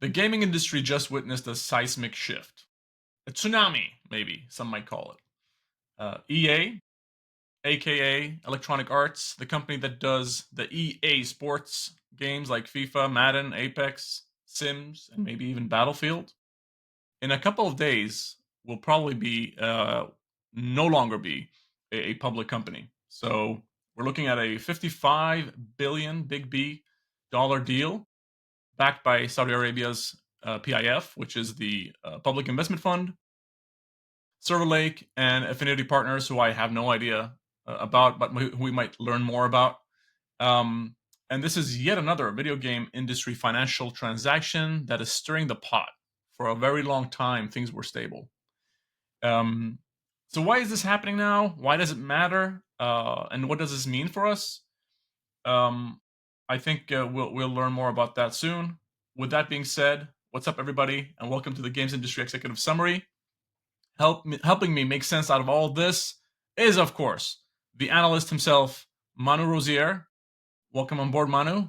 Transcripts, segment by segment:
The gaming industry just witnessed a seismic shift. A tsunami, maybe some might call it. EA, aka Electronic Arts, the company that does the EA sports games like FIFA, Madden, Apex, Sims, and maybe even Battlefield, in a couple of days will probably be no longer be a public company. So we're looking at a 55 billion big B dollar deal backed by Saudi Arabia's PIF, which is the Public Investment Fund, Silver Lake, and Affinity Partners, who I have no idea about, but who we might learn more about. Um, and this is yet another video game industry financial transaction that is stirring the pot. For a very long time, things were stable. Um, so why is this happening now? Why does it matter? And what does this mean for us? Um, I think we'll learn more about that soon. With that being said, what's up, everybody, and welcome to the Games Industry Executive Summary. Helping me make sense out of all this is, of course, the analyst himself, Manu Rosier. Welcome on board, Manu.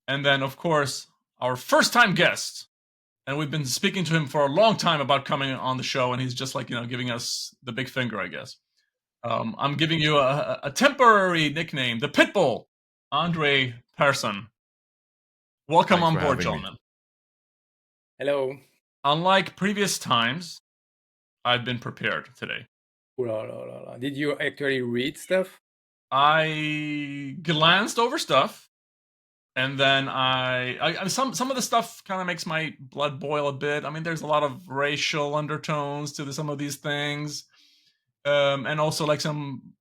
And then, of course, our first-time guest, and we've been speaking to him for a long time about coming on the show, and he's just like, giving us the big finger, I guess. I'm giving you a temporary nickname, the Pitbull, André Persson. Welcome Thanks on for board, having me. gentlemen. Hello. Unlike previous times, I've been prepared today. Ooh la la la la. Did you actually read stuff? I glanced over stuff, and then some of the stuff kind of makes my blood boil a bit. I mean, there's a lot of racial undertones to some of these things, and also like some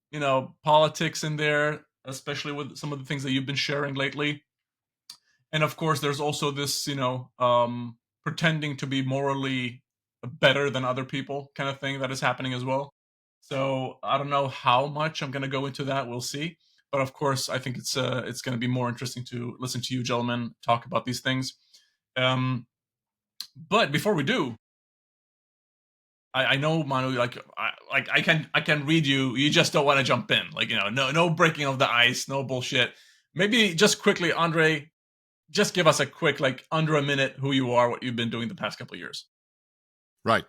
politics in there, especially with some of the things that you've been sharing lately. And of course, there's also this pretending to be morally better than other people kind of thing that is happening as well. So I don't know how much I'm going to go into that. We'll see. But of course, I think it's going to be more interesting to listen to you gentlemen talk about these things. But before we do, I know, Manu, like I can read you. You just don't want to jump in, like no breaking of the ice, no bullshit. Maybe just quickly, Andre, just give us a quick, like under a minute, who you are, what you've been doing the past couple of years. Right.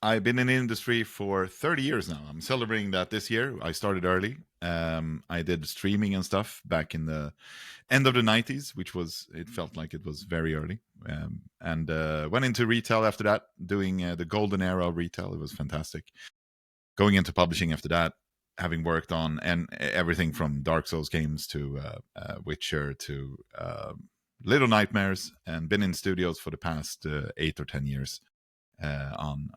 I've been in the industry for 30 years now. I'm celebrating that this year. I started early. I did streaming and stuff back in the end of the 90s, it felt like it was very early. And went into retail after that, doing the golden era of retail. It was fantastic. Going into publishing after that, having worked on everything from Dark Souls games to Witcher to Little Nightmares, and been in studios for the past 8 or 10 years. On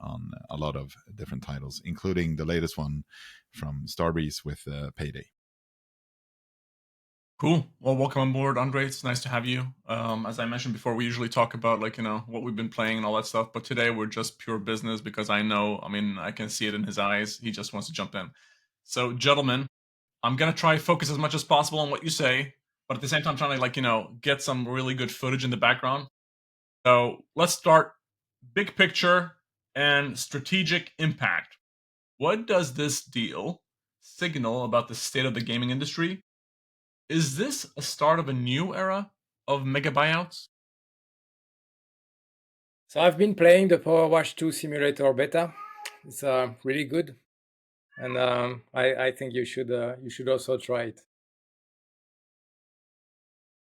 a lot of different titles, including the latest one from Starbreeze with Payday. Cool. Well, welcome on board, Andre. It's nice to have you. As I mentioned before, we usually talk about what we've been playing and all that stuff, but today we're just pure business because I can see it in his eyes. He just wants to jump in. So, gentlemen, I'm gonna try to focus as much as possible on what you say, but at the same time trying to get some really good footage in the background. So let's start big picture and strategic impact. What does this deal signal about the state of the gaming industry? Is this a start of a new era of mega buyouts? So I've been playing the Power Wash 2 simulator beta. It's really good, and I think you should also try it.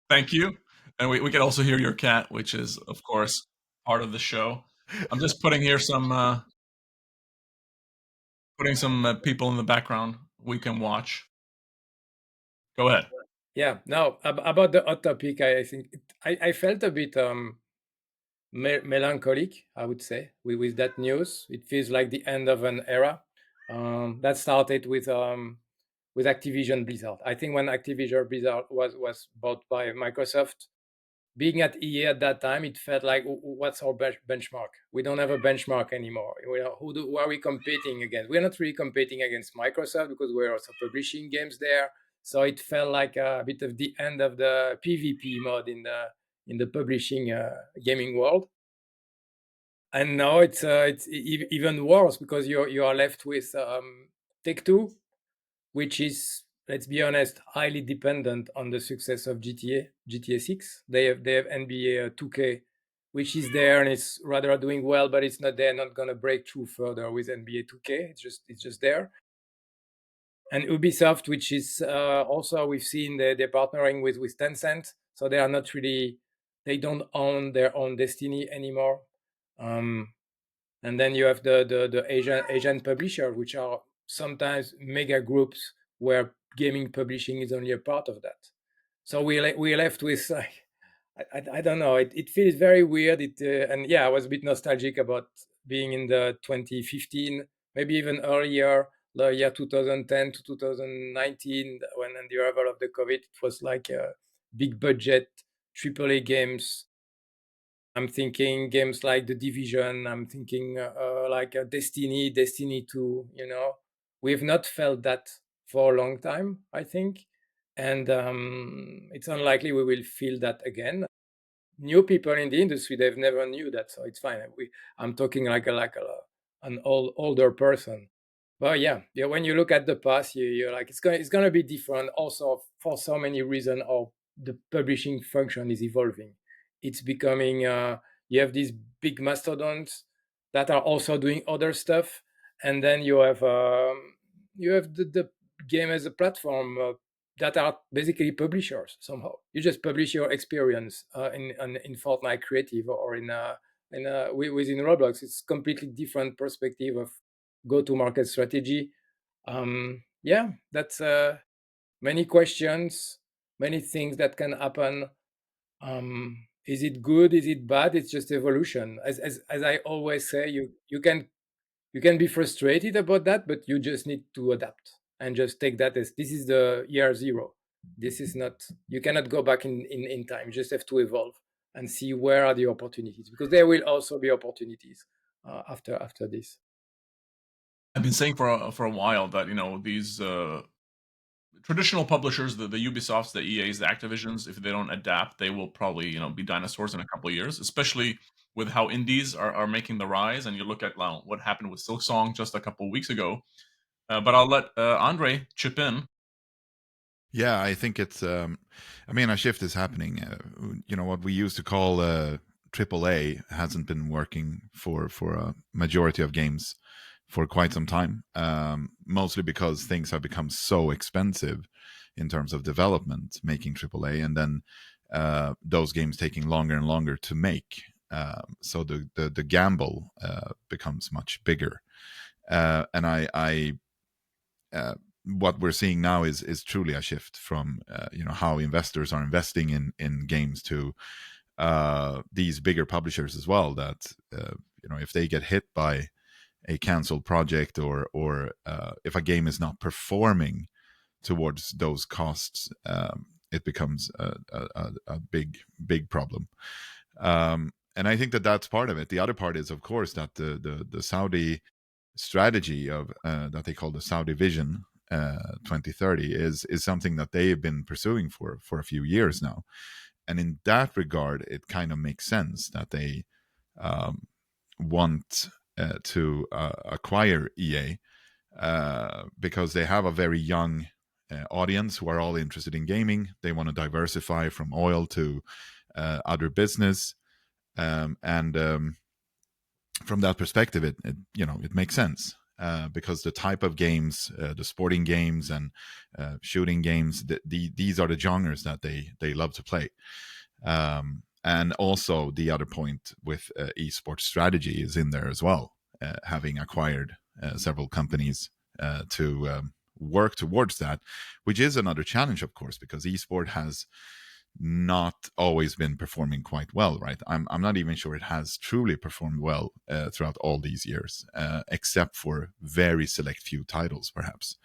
Thank you. And we can also hear your cat, which is, of course, part of the show. I'm just putting here some people in the background we can watch. Go ahead. Yeah. Now about the hot topic, I think I felt a bit melancholic, I would say, with that news. It feels like the end of an era that started with Activision Blizzard. I think when Activision Blizzard was bought by Microsoft, being at EA at that time, it felt like, what's our benchmark? We don't have a benchmark anymore. Who are we competing against? We're not really competing against Microsoft because we're also publishing games there. So it felt like a bit of the end of the PvP mode in the publishing gaming world. And now it's even worse because you are left with Take-Two, which is, let's be honest, highly dependent on the success of GTA 6. They have NBA 2K which is there and it's rather doing well, but it's not there, not going to break through further with NBA 2K. It's just there. And Ubisoft, which is also, we've seen they're partnering with Tencent, so they are not really, they don't own their own destiny anymore. And then you have the Asian publisher, which are sometimes mega groups where gaming publishing is only a part of that. So we're left with like, I don't know. It feels very weird. And yeah, I was a bit nostalgic about being in the 2015, maybe even earlier, the year 2010 to 2019, when the arrival of the COVID, it was like a big budget AAA games. I'm thinking games like The Division. I'm thinking like Destiny 2. We've not felt that for a long time, I think, and it's unlikely we will feel that again. New people in the industry, they've never knew that, so it's fine. I'm talking like an older person. But yeah, when you look at the past, you're like, it's gonna be different. Also, for so many reasons, or the publishing function is evolving. It's becoming you have these big mastodons that are also doing other stuff, and then you have the game as a platform that are basically publishers somehow. You just publish your experience in Fortnite Creative or within Roblox. It's completely different perspective of go-to-market strategy. Yeah, that's many questions, many things that can happen. Is it good? Is it bad? It's just evolution. As I always say, you can be frustrated about that, but you just need to adapt and just take that as this is the year zero. This is not, you cannot go back in time. You just have to evolve and see where are the opportunities, because there will also be opportunities after this. I've been saying for a while that these traditional publishers, the Ubisofts, the EAs, the Activisions, if they don't adapt, they will probably be dinosaurs in a couple of years. Especially with how indies are making the rise, and you look at what happened with Silksong just a couple of weeks ago. But I'll let André chip in. Yeah, I think it's. I mean, a shift is happening. What we used to call AAA hasn't been working for a majority of games for quite some time. Mostly because things have become so expensive in terms of development, making AAA, and then those games taking longer and longer to make. So the gamble becomes much bigger. And I what we're seeing now is truly a shift from how investors are investing in games to these bigger publishers as well. That if they get hit by a canceled project or if a game is not performing towards those costs, it becomes a big problem. And I think that that's part of it. The other part is, of course, that the Saudi strategy of that they call the Saudi Vision 2030 is something that they have been pursuing for a few years now. And in that regard, it kind of makes sense that they want to acquire EA because they have a very young audience who are all interested in gaming. They want to diversify from oil to other business, and from that perspective, it makes sense. Because the type of games, the sporting games and shooting games, these are the genres that they love to play. And also the other point with esports strategy is in there as well, having acquired several companies to work towards that, which is another challenge, of course, because esport has not always been performing quite well, right? I'm not even sure it has truly performed well throughout all these years, except for very select few titles, perhaps.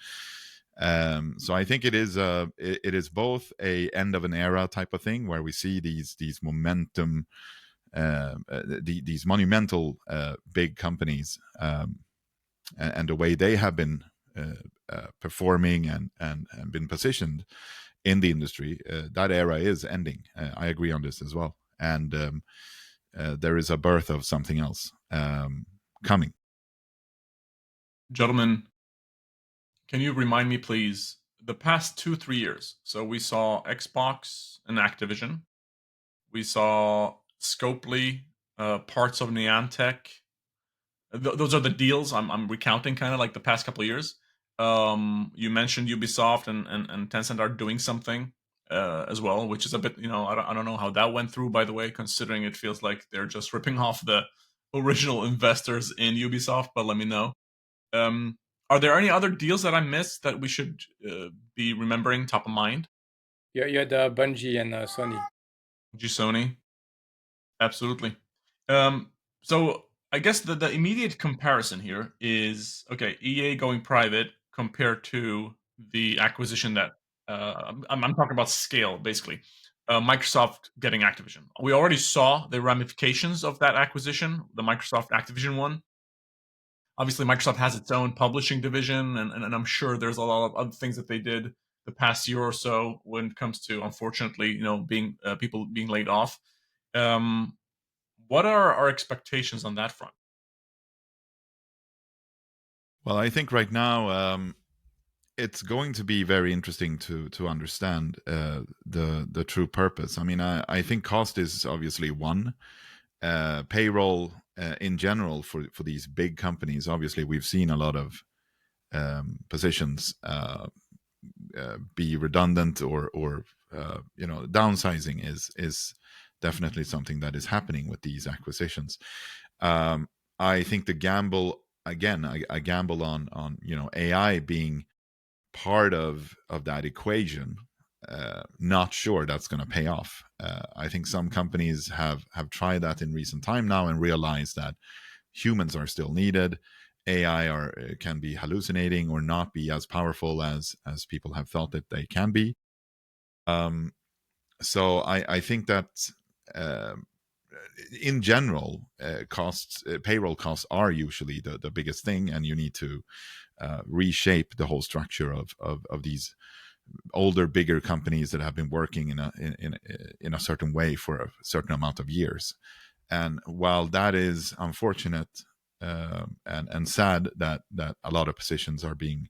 So I think it is both a end of an era type of thing where we see these momentum, these monumental big companies, and the way they have been performing and been positioned in the industry, that era is ending. I agree on this as well. And there is a birth of something else coming. Gentlemen, can you remind me, please, the past 2-3 years? So we saw Xbox and Activision. We saw Scopely parts of Niantic. Those are the deals I'm recounting, kind of like the past couple of years. You mentioned Ubisoft and Tencent are doing something as well, which is a bit, I don't know how that went through, by the way, considering it feels like they're just ripping off the original investors in Ubisoft. But let me know. Um, are there any other deals that I missed that we should be remembering top of mind? You had Bungie and Sony. Sony, absolutely. So I guess the immediate comparison here is okay. EA going private compared to the acquisition that I'm talking about scale, basically. Microsoft getting Activision. We already saw the ramifications of that acquisition, the Microsoft Activision one. Obviously, Microsoft has its own publishing division, and I'm sure there's a lot of other things that they did the past year or so when it comes to, unfortunately, being people being laid off. Um, what are our expectations on that front? Well, I think right now it's going to be very interesting to understand the true purpose. I mean, I think cost is obviously one. Payroll in general for these big companies. Obviously, we've seen a lot of positions be redundant or downsizing is definitely something that is happening with these acquisitions. I think the gamble again, I gamble on AI being part of that equation. Not sure that's going to pay off. I think some companies have tried that in recent time now and realized that humans are still needed. AI can be hallucinating or not be as powerful as people have thought that they can be. So I think that in general, payroll costs are usually the biggest thing, and you need to reshape the whole structure of these older, bigger companies that have been working in a certain way for a certain amount of years. And while that is unfortunate and sad that a lot of positions are being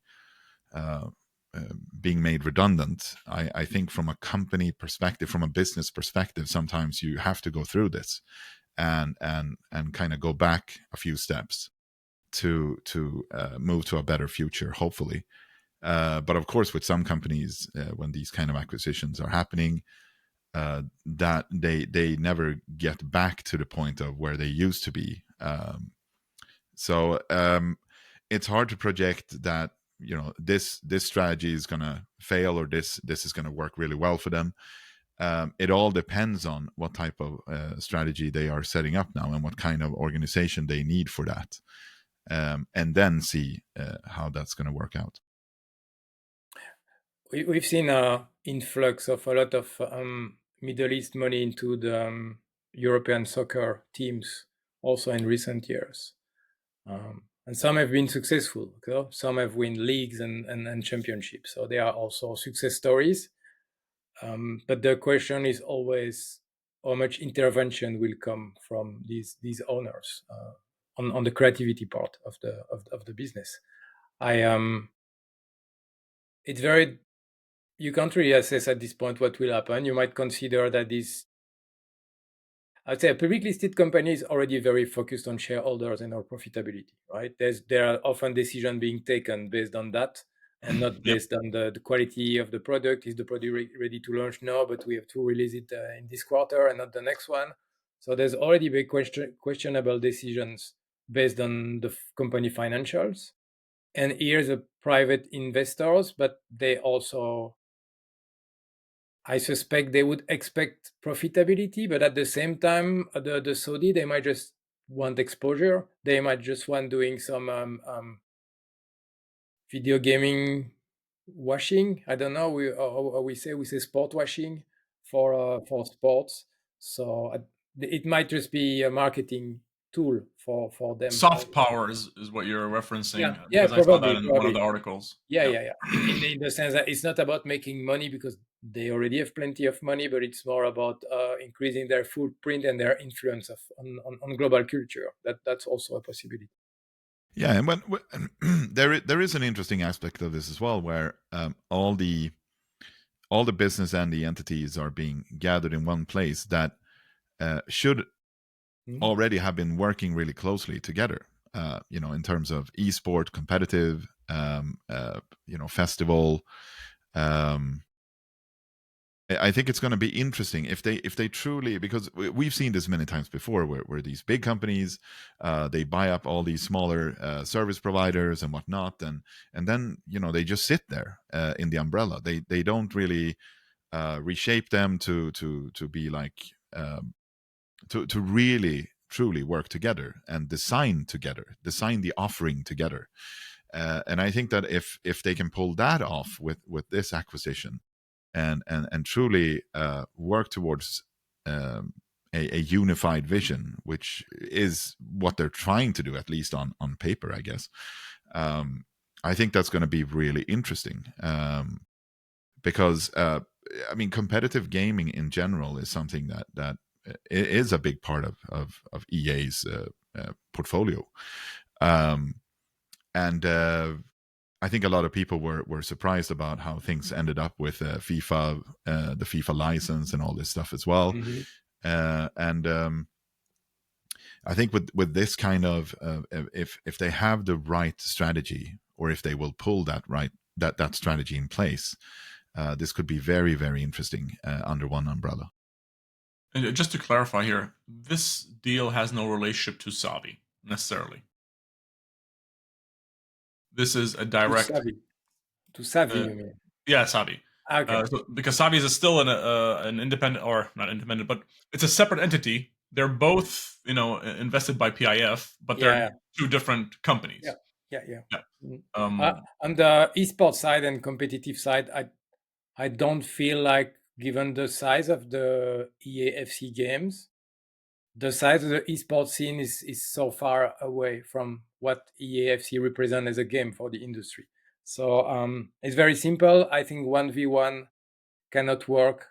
made redundant, I think from a company perspective, from a business perspective, sometimes you have to go through this and kind of go back a few steps to move to a better future, hopefully. But of course, with some companies, when these kind of acquisitions are happening, that they never get back to the point of where they used to be. So it's hard to project that this strategy is going to fail or this is going to work really well for them. It all depends on what type of strategy they are setting up now and what kind of organization they need for that, and then see how that's going to work out. We've seen an influx of a lot of Middle East money into the European soccer teams also in recent years. And some have been successful. Okay? Some have won leagues and championships. So they are also success stories. But the question is always how much intervention will come from these owners on the creativity part of the business. It's very, you can't really assess at this point what will happen. You might consider that I'd say a public listed company is already very focused on shareholders and our profitability, right? There are often decisions being taken based on that and not based on the quality of the product. Is the product ready to launch? No, but we have to release it in this quarter and not the next one. So there's already big questionable decisions based on the company financials. And here's the private investors, but they also, I suspect they would expect profitability, but at the same time, the Saudi, they might just want exposure. They might just want doing some video gaming washing. I don't know. We say sport washing for sports. So it might just be a marketing tool for them. Soft power is what you're referencing. Yeah, because I saw that probably. in one of the articles. Yeah. In the sense that it's not about making money because they already have plenty of money, but it's more about increasing their footprint and their influence on global culture. That's also a possibility. Yeah, and when there is an interesting aspect of this as well, where all the business and the entities are being gathered in one place that should already have been working really closely together. In terms of esport, competitive, festival. I think it's going to be interesting if they truly, because we've seen this many times before, where these big companies they buy up all these smaller service providers and whatnot, and then they just sit there in the umbrella. They don't really reshape them to be like to really truly work together and design the offering together. And I think that if they can pull that off with this acquisition, and truly work towards a unified vision, which is what they're trying to do, at least on paper, I guess. I think that's going to be really interesting, because competitive gaming in general is something that is a big part of EA's portfolio, and I think a lot of people were surprised about how things ended up with FIFA, the FIFA license, and all this stuff as well. And I think with this kind of if they have the right strategy, or if they will pull that strategy in place, this could be very, very interesting under one umbrella. And just to clarify here, this deal has no relationship to Savi necessarily. This is a direct to Savi, you mean? Yeah, Savi. Okay. Because Savi is still an independent, or not independent, but it's a separate entity. They're both, invested by PIF, but they're two different companies. Yeah. On the esports side and competitive side, I don't feel like, given the size of the EAFC games, the size of the esports scene is so far away from what EAFC represents as a game for the industry. So it's very simple. I think 1v1 cannot work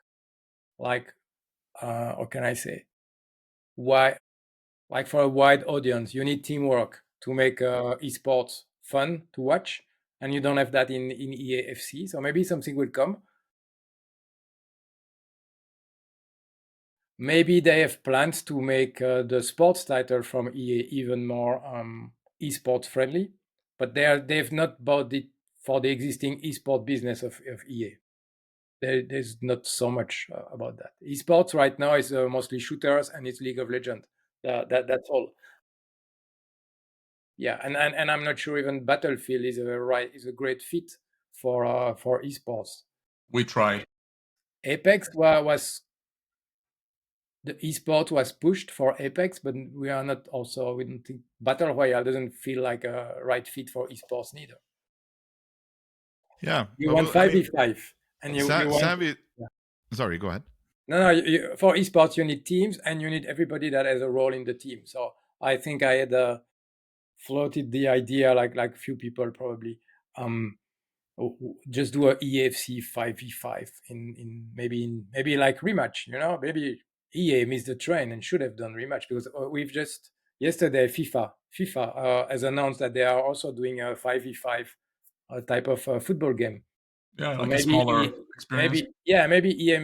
like, how can I say? Why? Like, for a wide audience, you need teamwork to make esports fun to watch, and you don't have that in EAFC. So maybe something will come. Maybe they have plans to make the sports title from EA even more esports friendly, but they've not bought it for the existing esport business of EA. There's not so much about that. Esports right now is mostly shooters, and it's League of Legends. That's all. Yeah, and I'm not sure even Battlefield is a great fit for esports. We try. Apex was the esport was pushed for Apex, but we don't think Battle Royale doesn't feel like a right fit for esports neither. Yeah, you want 5v5, and you want Savvy. Yeah. Sorry, go ahead. No, for esports you need teams, and you need everybody that has a role in the team. So I think I had floated the idea, like few people probably, just do a EAFC 5v5 in maybe like rematch. Maybe EA missed the train and should have done rematch, because we've just yesterday FIFA has announced that they are also doing a 5v5 type of football game. Yeah, so like maybe a smaller experience. Maybe EA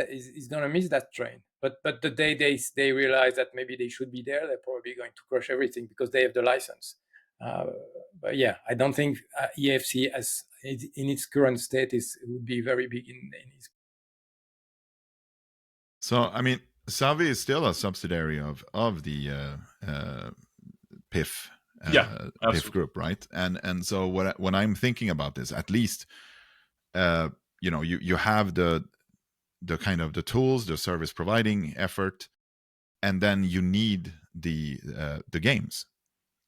is gonna miss that train. But the day they realize that maybe they should be there, they're probably going to crush everything because they have the license. But yeah, I don't think EAFC as in its current state would be very big in its. So Savi is still a subsidiary of the PIF. PIF group, right? And so when I'm thinking about this, at least you have the kind of the tools, the service providing effort, and then you need the games.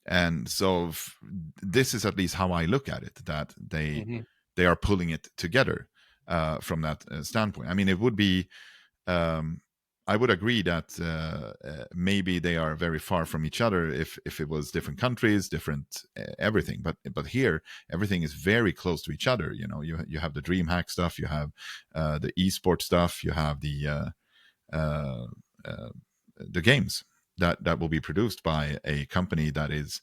And so this is at least how I look at it, that they are pulling it together from that standpoint. It would be I would agree that maybe they are very far from each other if it was different countries, different everything. But here everything is very close to each other. You have the DreamHack stuff, you have the esports stuff, you have the games that will be produced by a company that is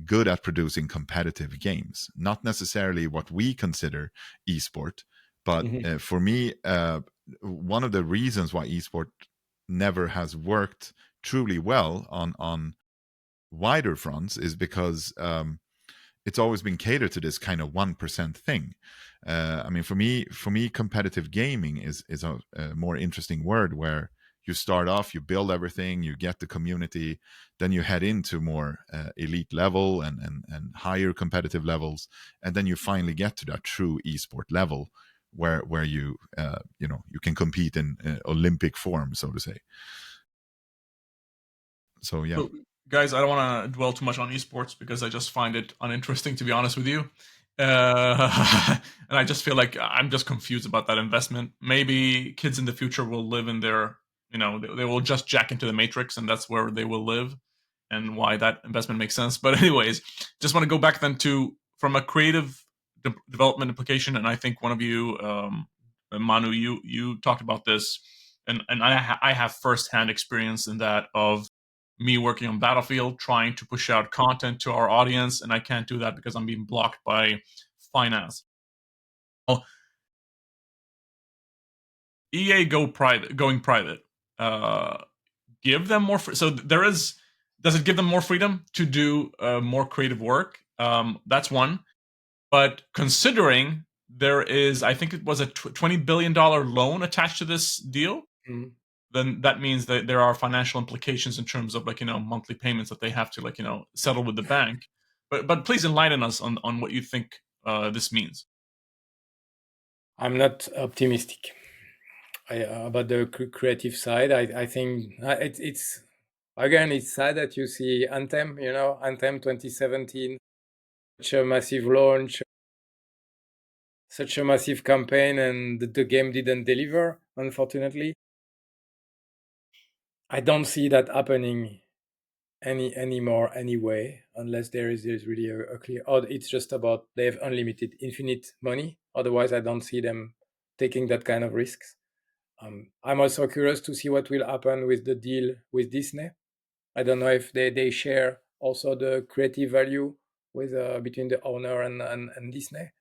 good at producing competitive games. Not necessarily what we consider esport, but for me, one of the reasons why esport never has worked truly well on wider fronts is because it's always been catered to this kind of 1% thing. I mean, for me, competitive gaming is a more interesting word, where you start off, you build everything, you get the community, then you head into more elite level and higher competitive levels, and then you finally get to that true esport level where you you can compete in Olympic form, so to say. So yeah. So, guys, I don't want to dwell too much on esports because I just find it uninteresting, to be honest with you. And I just feel like I'm just confused about that investment. Maybe kids in the future will live in their, they will just jack into the matrix, and that's where they will live, and why that investment makes sense. But anyways, just want to go back then to from a creative development implication, and I think one of you, Manu, you talked about this, and I have firsthand experience in that of me working on Battlefield, trying to push out content to our audience, and I can't do that because I'm being blocked by finance. Well, EA going private. Give them more. So there is. Does it give them more freedom to do more creative work? That's one. But considering there is, I think it was a $20 billion loan attached to this deal. Mm. Then that means that there are financial implications in terms of monthly payments that they have to settle with the bank. But please enlighten us on what you think this means. I'm not optimistic about the creative side. I think it's again, it's sad that you see Anthem, Anthem 2017, such a massive launch, such a massive campaign, and the game didn't deliver, unfortunately. I don't see that happening anymore anyway, unless there's really a clear, or it's just about they have unlimited, infinite money. Otherwise, I don't see them taking that kind of risks. I'm also curious to see what will happen with the deal with Disney. I don't know if they share also the creative value with between the owner and Disney.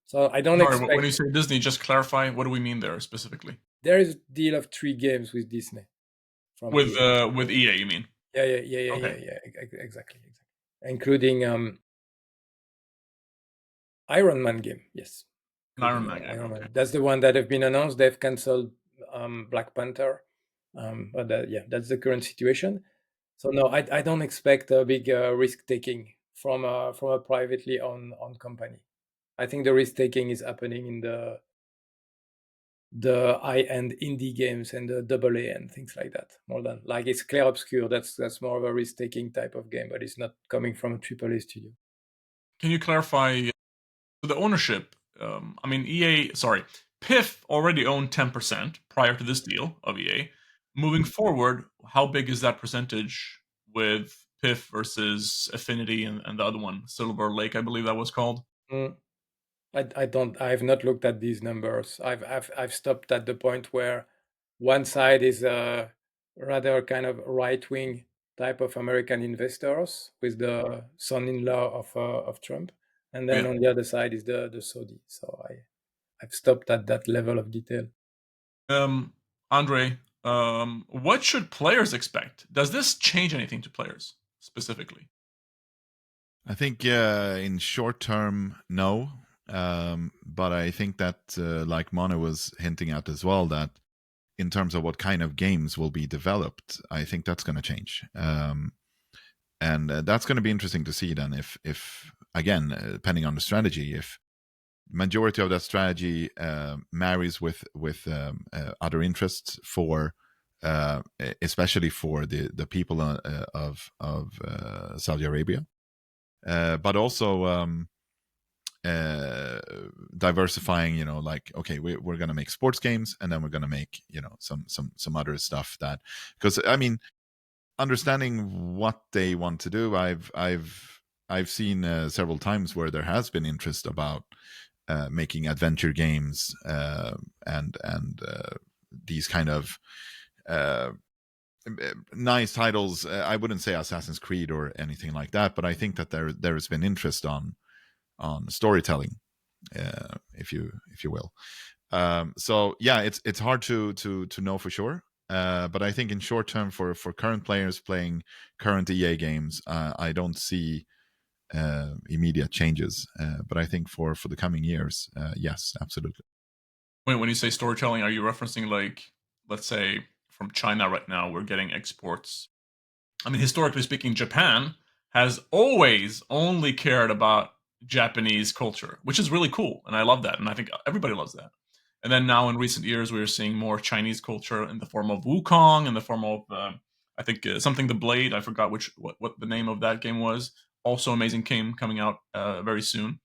So I don't Sorry, when expect you say Disney, just clarify, what do we mean there specifically? there is a deal of 3 games with Disney from EA. With EA, you mean? Yeah, exactly, including Iron Man game. Yes, An Iron Man game. Iron Man. Okay. That's the one that have been announced. They've cancelled Black Panther, but that's the current situation. So no, I don't expect a big risk taking from a privately owned company. I think the risk taking is happening in the high-end indie games and the AA and things like that. More than like it's Clair Obscur. That's more of a risk-taking type of game, but it's not coming from a AAA studio. Can you clarify the ownership? I mean, PIF already owned 10% prior to this deal of EA. Moving forward, how big is that percentage with PIF versus Affinity and the other one, Silver Lake, I believe that was called? I've not looked at these numbers. I've stopped at the point where one side is a rather kind of right-wing type of American investors with the son-in-law of Trump, and then on the other side is the Saudi. So I've stopped at that level of detail. André, what should players expect? Does this change anything to players specifically? I think in short term, no. But I think that, like Manu was hinting at as well, that in terms of what kind of games will be developed, I think that's going to change. And that's going to be interesting to see then if again, depending on the strategy, if majority of that strategy marries with other interests for especially for the people of Saudi Arabia, but also diversifying, like, okay, we're going to make sports games, and then we're going to make some other stuff, that because I mean, understanding what they want to do, I've seen several times where there has been interest about making adventure games and these kind of nice titles. I wouldn't say Assassin's Creed or anything like that, but I think that there has been interest on storytelling, if you will. So yeah, it's hard to know for sure. But I think in short term, for current players playing current EA games, I don't see immediate changes. But I think for the coming years, yes, absolutely. When you say storytelling, are you referencing, like, let's say from China right now, we're getting exports? I mean, historically speaking, Japan has always only cared about Japanese culture, which is really cool, and I love that, and I think everybody loves that. And then now in recent years, we are seeing more Chinese culture in the form of Wukong, in the form of I think something the Blade. I forgot what the name of that game was. Also amazing game coming out very soon.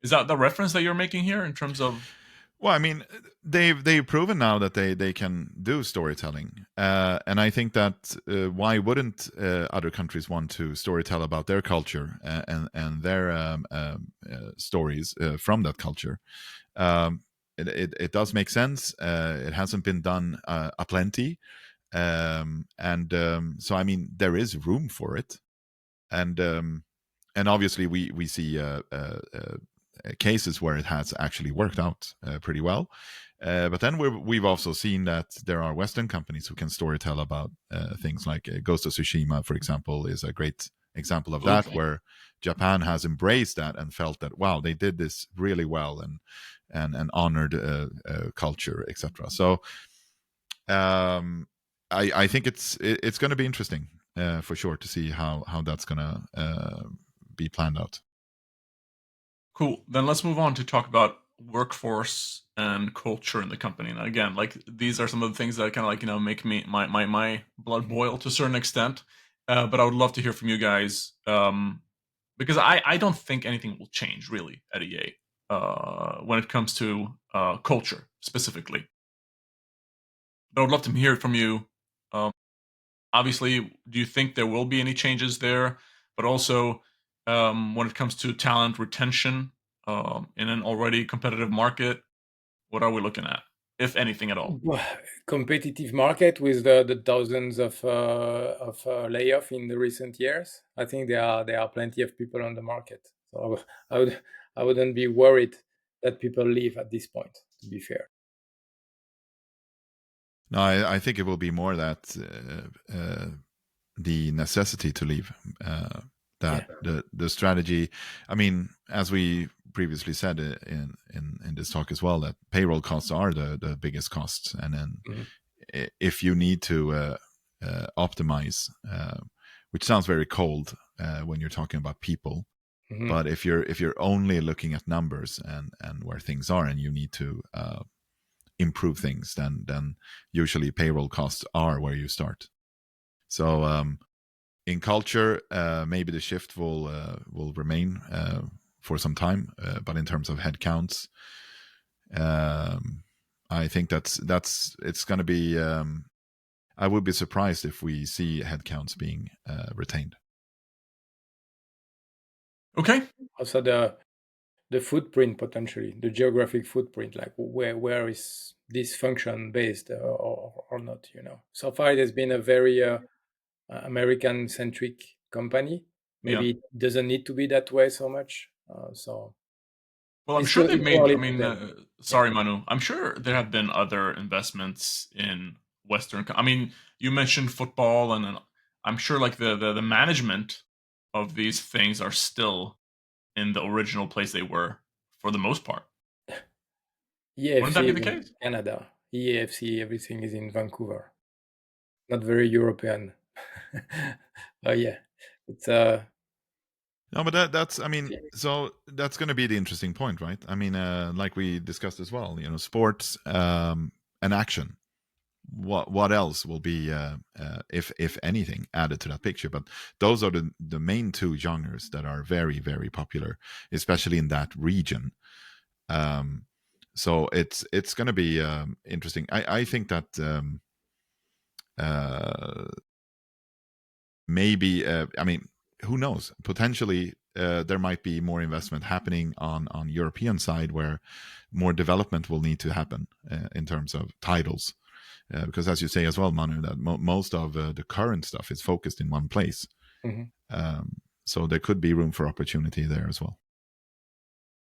Is that the reference that you're making here in terms of? Well, I mean, they've proven now that they can do storytelling, and I think that why wouldn't other countries want to storytell about their culture and their stories from that culture? It does make sense. It hasn't been done aplenty, so I mean there is room for it, and obviously we see cases where it has actually worked out pretty well. But then we've also seen that there are Western companies who can storytell about things like Ghost of Tsushima, for example, is a great example of that, where Japan has embraced that and felt that, wow, they did this really well and honored culture, etc. So I think it's going to be interesting for sure to see how that's going to be planned out. Cool. Then let's move on to talk about workforce and culture in the company. And again, like, these are some of the things that kind of, like, make me my blood boil to a certain extent. But I would love to hear from you guys, because I don't think anything will change really at EA when it comes to culture specifically. But I would love to hear it from you. Um, Obviously, do you think there will be any changes there? But also, when it comes to talent retention in an already competitive market, what are we looking at, if anything at all? Competitive market with the thousands of layoff in the recent years. I think there are plenty of people on the market, so I wouldn't be worried that people leave at this point, to be fair. No, I think it will be more that the necessity to leave, that the strategy. I mean, as we previously said in this talk as well, that payroll costs are the biggest costs, and then if you need to optimize, which sounds very cold when you're talking about people, but if you're only looking at numbers and where things are, and you need to improve things, then usually payroll costs are where you start. So in culture, maybe the shift will remain for some time, but in terms of headcounts, I think that's it's going to be. I would be surprised if we see headcounts being retained. Okay. Also, the footprint, potentially the geographic footprint, like where is this function based or not? So far it has been a very American centric company. Maybe it doesn't need to be that way so much. Well, I'm it's sure still they've too made. early I to mean, tell. sorry, Manu. I'm sure there have been other investments in Western. I mean, you mentioned football, and then I'm sure, like, the management of these things are still in the original place they were for the most part. Wouldn't that EAFC be is the in case? Canada. EAFC, everything is in Vancouver. Not very European. Oh yeah, it's No, but that's. I mean, so that's going to be the interesting point, right? I mean, like we discussed as well. Sports and action. What else will be, if anything, added to that picture? But those are the main two genres that are very, very popular, especially in that region. So it's going to be interesting. I think that maybe, I mean, who knows? Potentially, there might be more investment happening on European side, where more development will need to happen in terms of titles. Because, as you say as well, Manu, that most of the current stuff is focused in one place. So there could be room for opportunity there as well.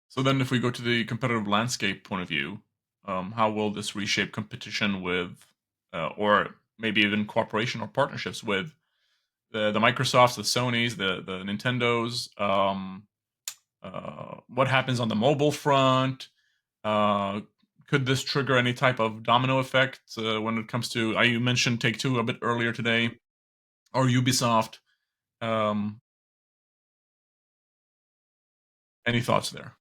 So then, if we go to the competitive landscape point of view, how will this reshape competition with, or maybe even cooperation or partnerships with the Microsofts, the Sonys, the Nintendos. What happens on the mobile front? Could this trigger any type of domino effect when it comes to? You mentioned Take-Two a bit earlier today, or Ubisoft. Any thoughts there?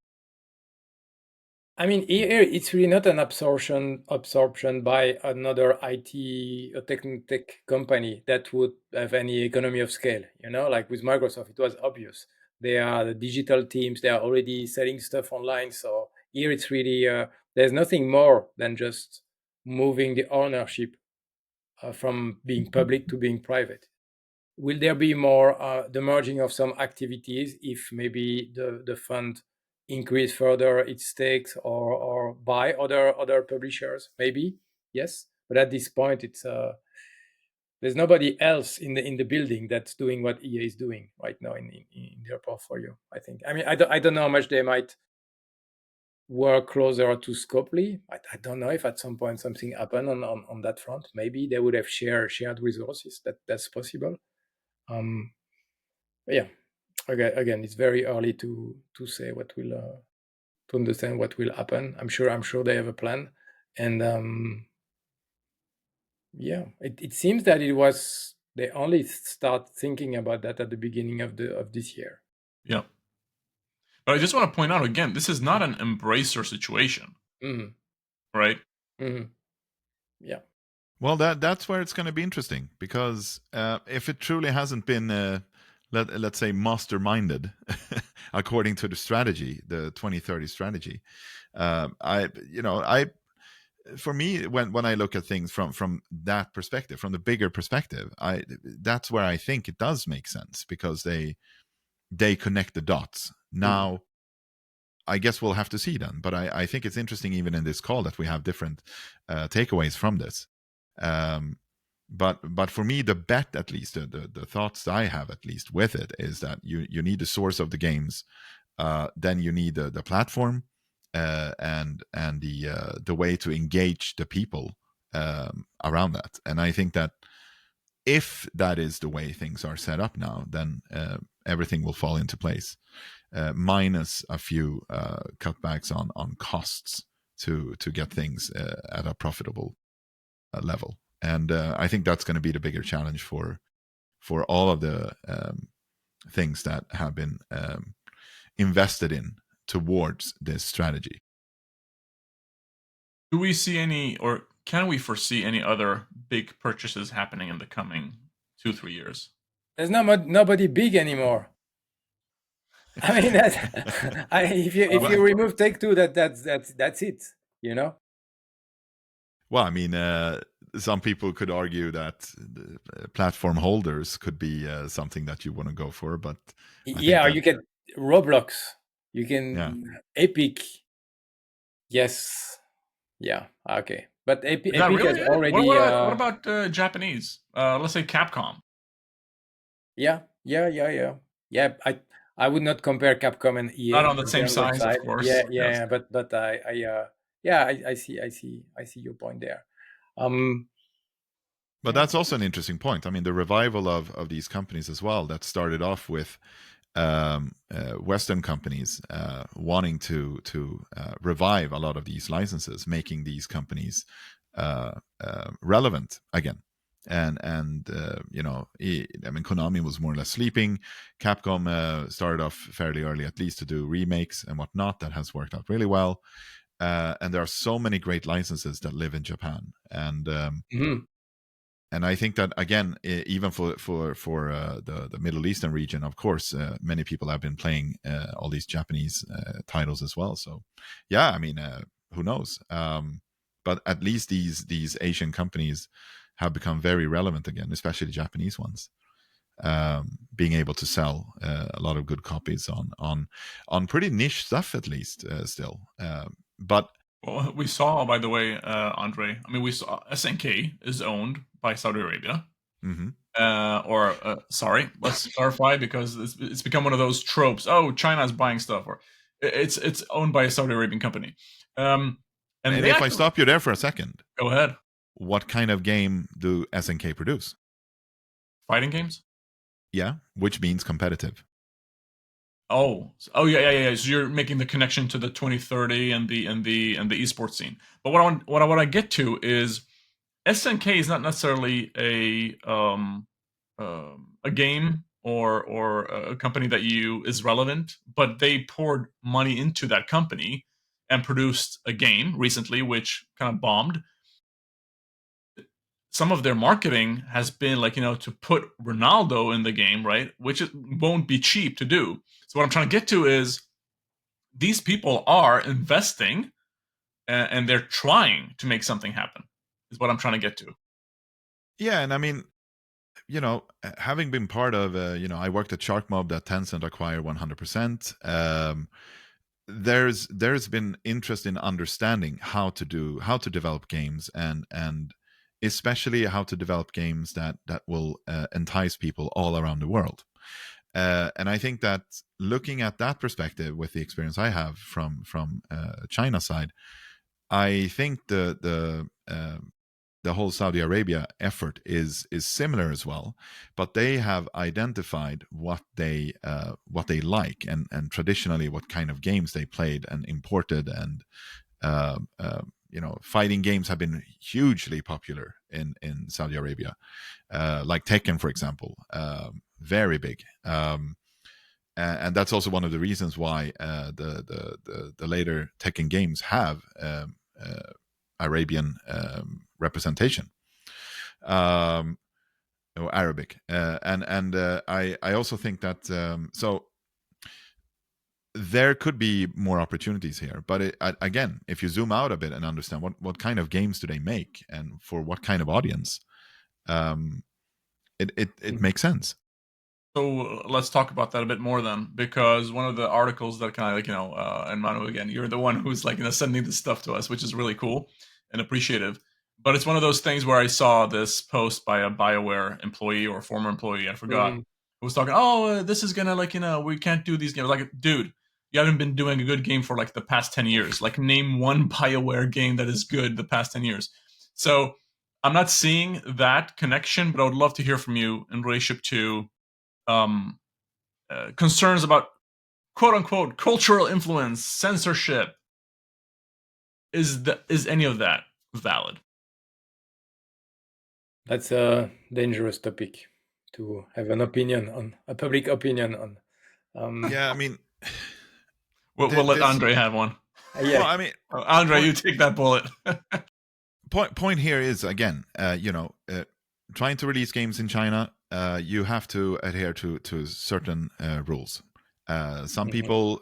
I mean, here it's really not an absorption by another IT or tech company that would have any economy of scale. Like with Microsoft, it was obvious. They are the digital teams. They are already selling stuff online. So here it's really there's nothing more than just moving the ownership from being public to being private. Will there be more the merging of some activities if maybe the fund increase further its stakes or buy other publishers? Maybe, yes. But at this point, it's there's nobody else in the building that's doing what EA is doing right now in their portfolio. I think. I mean, I don't know how much they might work closer to Scopely. I don't know if at some point something happened on that front. Maybe they would have shared resources. That's possible. Yeah. Again, it's very early to say what will to understand what will happen. I'm sure they have a plan, and yeah, it seems that they only start thinking about that at the beginning of this year. Yeah. But I just want to point out again, this is not an embracer situation, right? Yeah. Well, that's where it's going to be interesting, because if it truly hasn't been, let's say, masterminded according to the strategy, the 2030 strategy, for me, when I look at things from that perspective, from the bigger perspective, that's where I think it does make sense, because they connect the dots. Now, I guess we'll have to see then, but I think it's interesting even in this call that we have different takeaways from this. But for me, the bet, at least the thoughts I have at least with it, is that you need the source of the games, then you need the platform, and the way to engage the people around that. And I think that if that is the way things are set up now, then everything will fall into place, minus a few cutbacks on costs to get things at a profitable level. And I think that's going to be the bigger challenge for all of the things that have been invested in towards this strategy. Do we see any, or can we foresee any other big purchases happening in the coming 2-3 years? There's nobody big anymore. I mean, if you remove Take-Two, that's it. Well, I mean, some people could argue that platform holders could be something that you want to go for, but yeah, you get Roblox, you can Epic. Yes, yeah, okay, but Epic really? has already. What about Japanese? Let's say Capcom. Yeah. I would not compare Capcom and EA. Not on the same size, of course. Yeah, yes. but I see your point there. But that's also an interesting point. I mean, the revival of these companies as well, that started off with Western companies wanting to revive a lot of these licenses, making these companies relevant again. And I mean, Konami was more or less sleeping. Capcom started off fairly early, at least, to do remakes and whatnot. That has worked out really well. And there are so many great licenses that live in Japan. And and I think that, again, even for the Middle Eastern region, of course, many people have been playing all these Japanese titles as well. So, yeah, I mean, who knows? But at least these Asian companies have become very relevant again, especially the Japanese ones, being able to sell a lot of good copies on pretty niche stuff, at least, still. But well, we saw, by the way, André. I mean, we saw SNK is owned by Saudi Arabia. Sorry, let's clarify, because it's become one of those tropes. Oh, China's buying stuff, or it's owned by a Saudi Arabian company. And if I stop you there for a second, go ahead. what kind of game do SNK produce? Fighting games. Yeah, which means competitive. Oh, yeah. So you're making the connection to the 2030 and the esports scene. But what I want to get to is SNK is not necessarily a game or a company that you is relevant, but they poured money into that company and produced a game recently which kind of bombed. Some of their marketing has been like, to put Ronaldo in the game, right? Which it won't be cheap to do. So what I'm trying to get to is these people are investing and they're trying to make something happen. Is what I'm trying to get to. Yeah, and I mean, having been part of, I worked at Sharkmob that Tencent acquired 100%. There's been interest in understanding how to develop games and especially how to develop games that will entice people all around the world. And I think that looking at that perspective with the experience I have from China side, I think the whole Saudi Arabia effort is similar as well, but they have identified what they like and traditionally what kind of games they played and imported, and fighting games have been hugely popular in Saudi Arabia, like Tekken, for example, very big. And that's also one of the reasons why the later Tekken games have Arabian representation, or Arabic, and I also think that so there could be more opportunities here. But again, if you zoom out a bit and understand what kind of games do they make and for what kind of audience, it makes sense. So let's talk about that a bit more then, because one of the articles that kind of like, and Manu, again, you're the one who's like, sending this stuff to us, which is really cool and appreciative. But it's one of those things where I saw this post by a BioWare employee or former employee, I forgot, who was talking, this is gonna like, we can't do these games. Like, dude, you haven't been doing a good game for like the past 10 years. Like, name one BioWare game that is good the past 10 years. So I'm not seeing that connection, but I would love to hear from you in relationship to concerns about quote unquote cultural influence, censorship. Is any of that valid? That's a dangerous topic to have an opinion on, a public opinion on. Yeah, I mean, we'll let André have one. Yeah. Well, I mean, André, you take that bullet. point here is again, trying to release games in China, you have to adhere to certain rules. Some people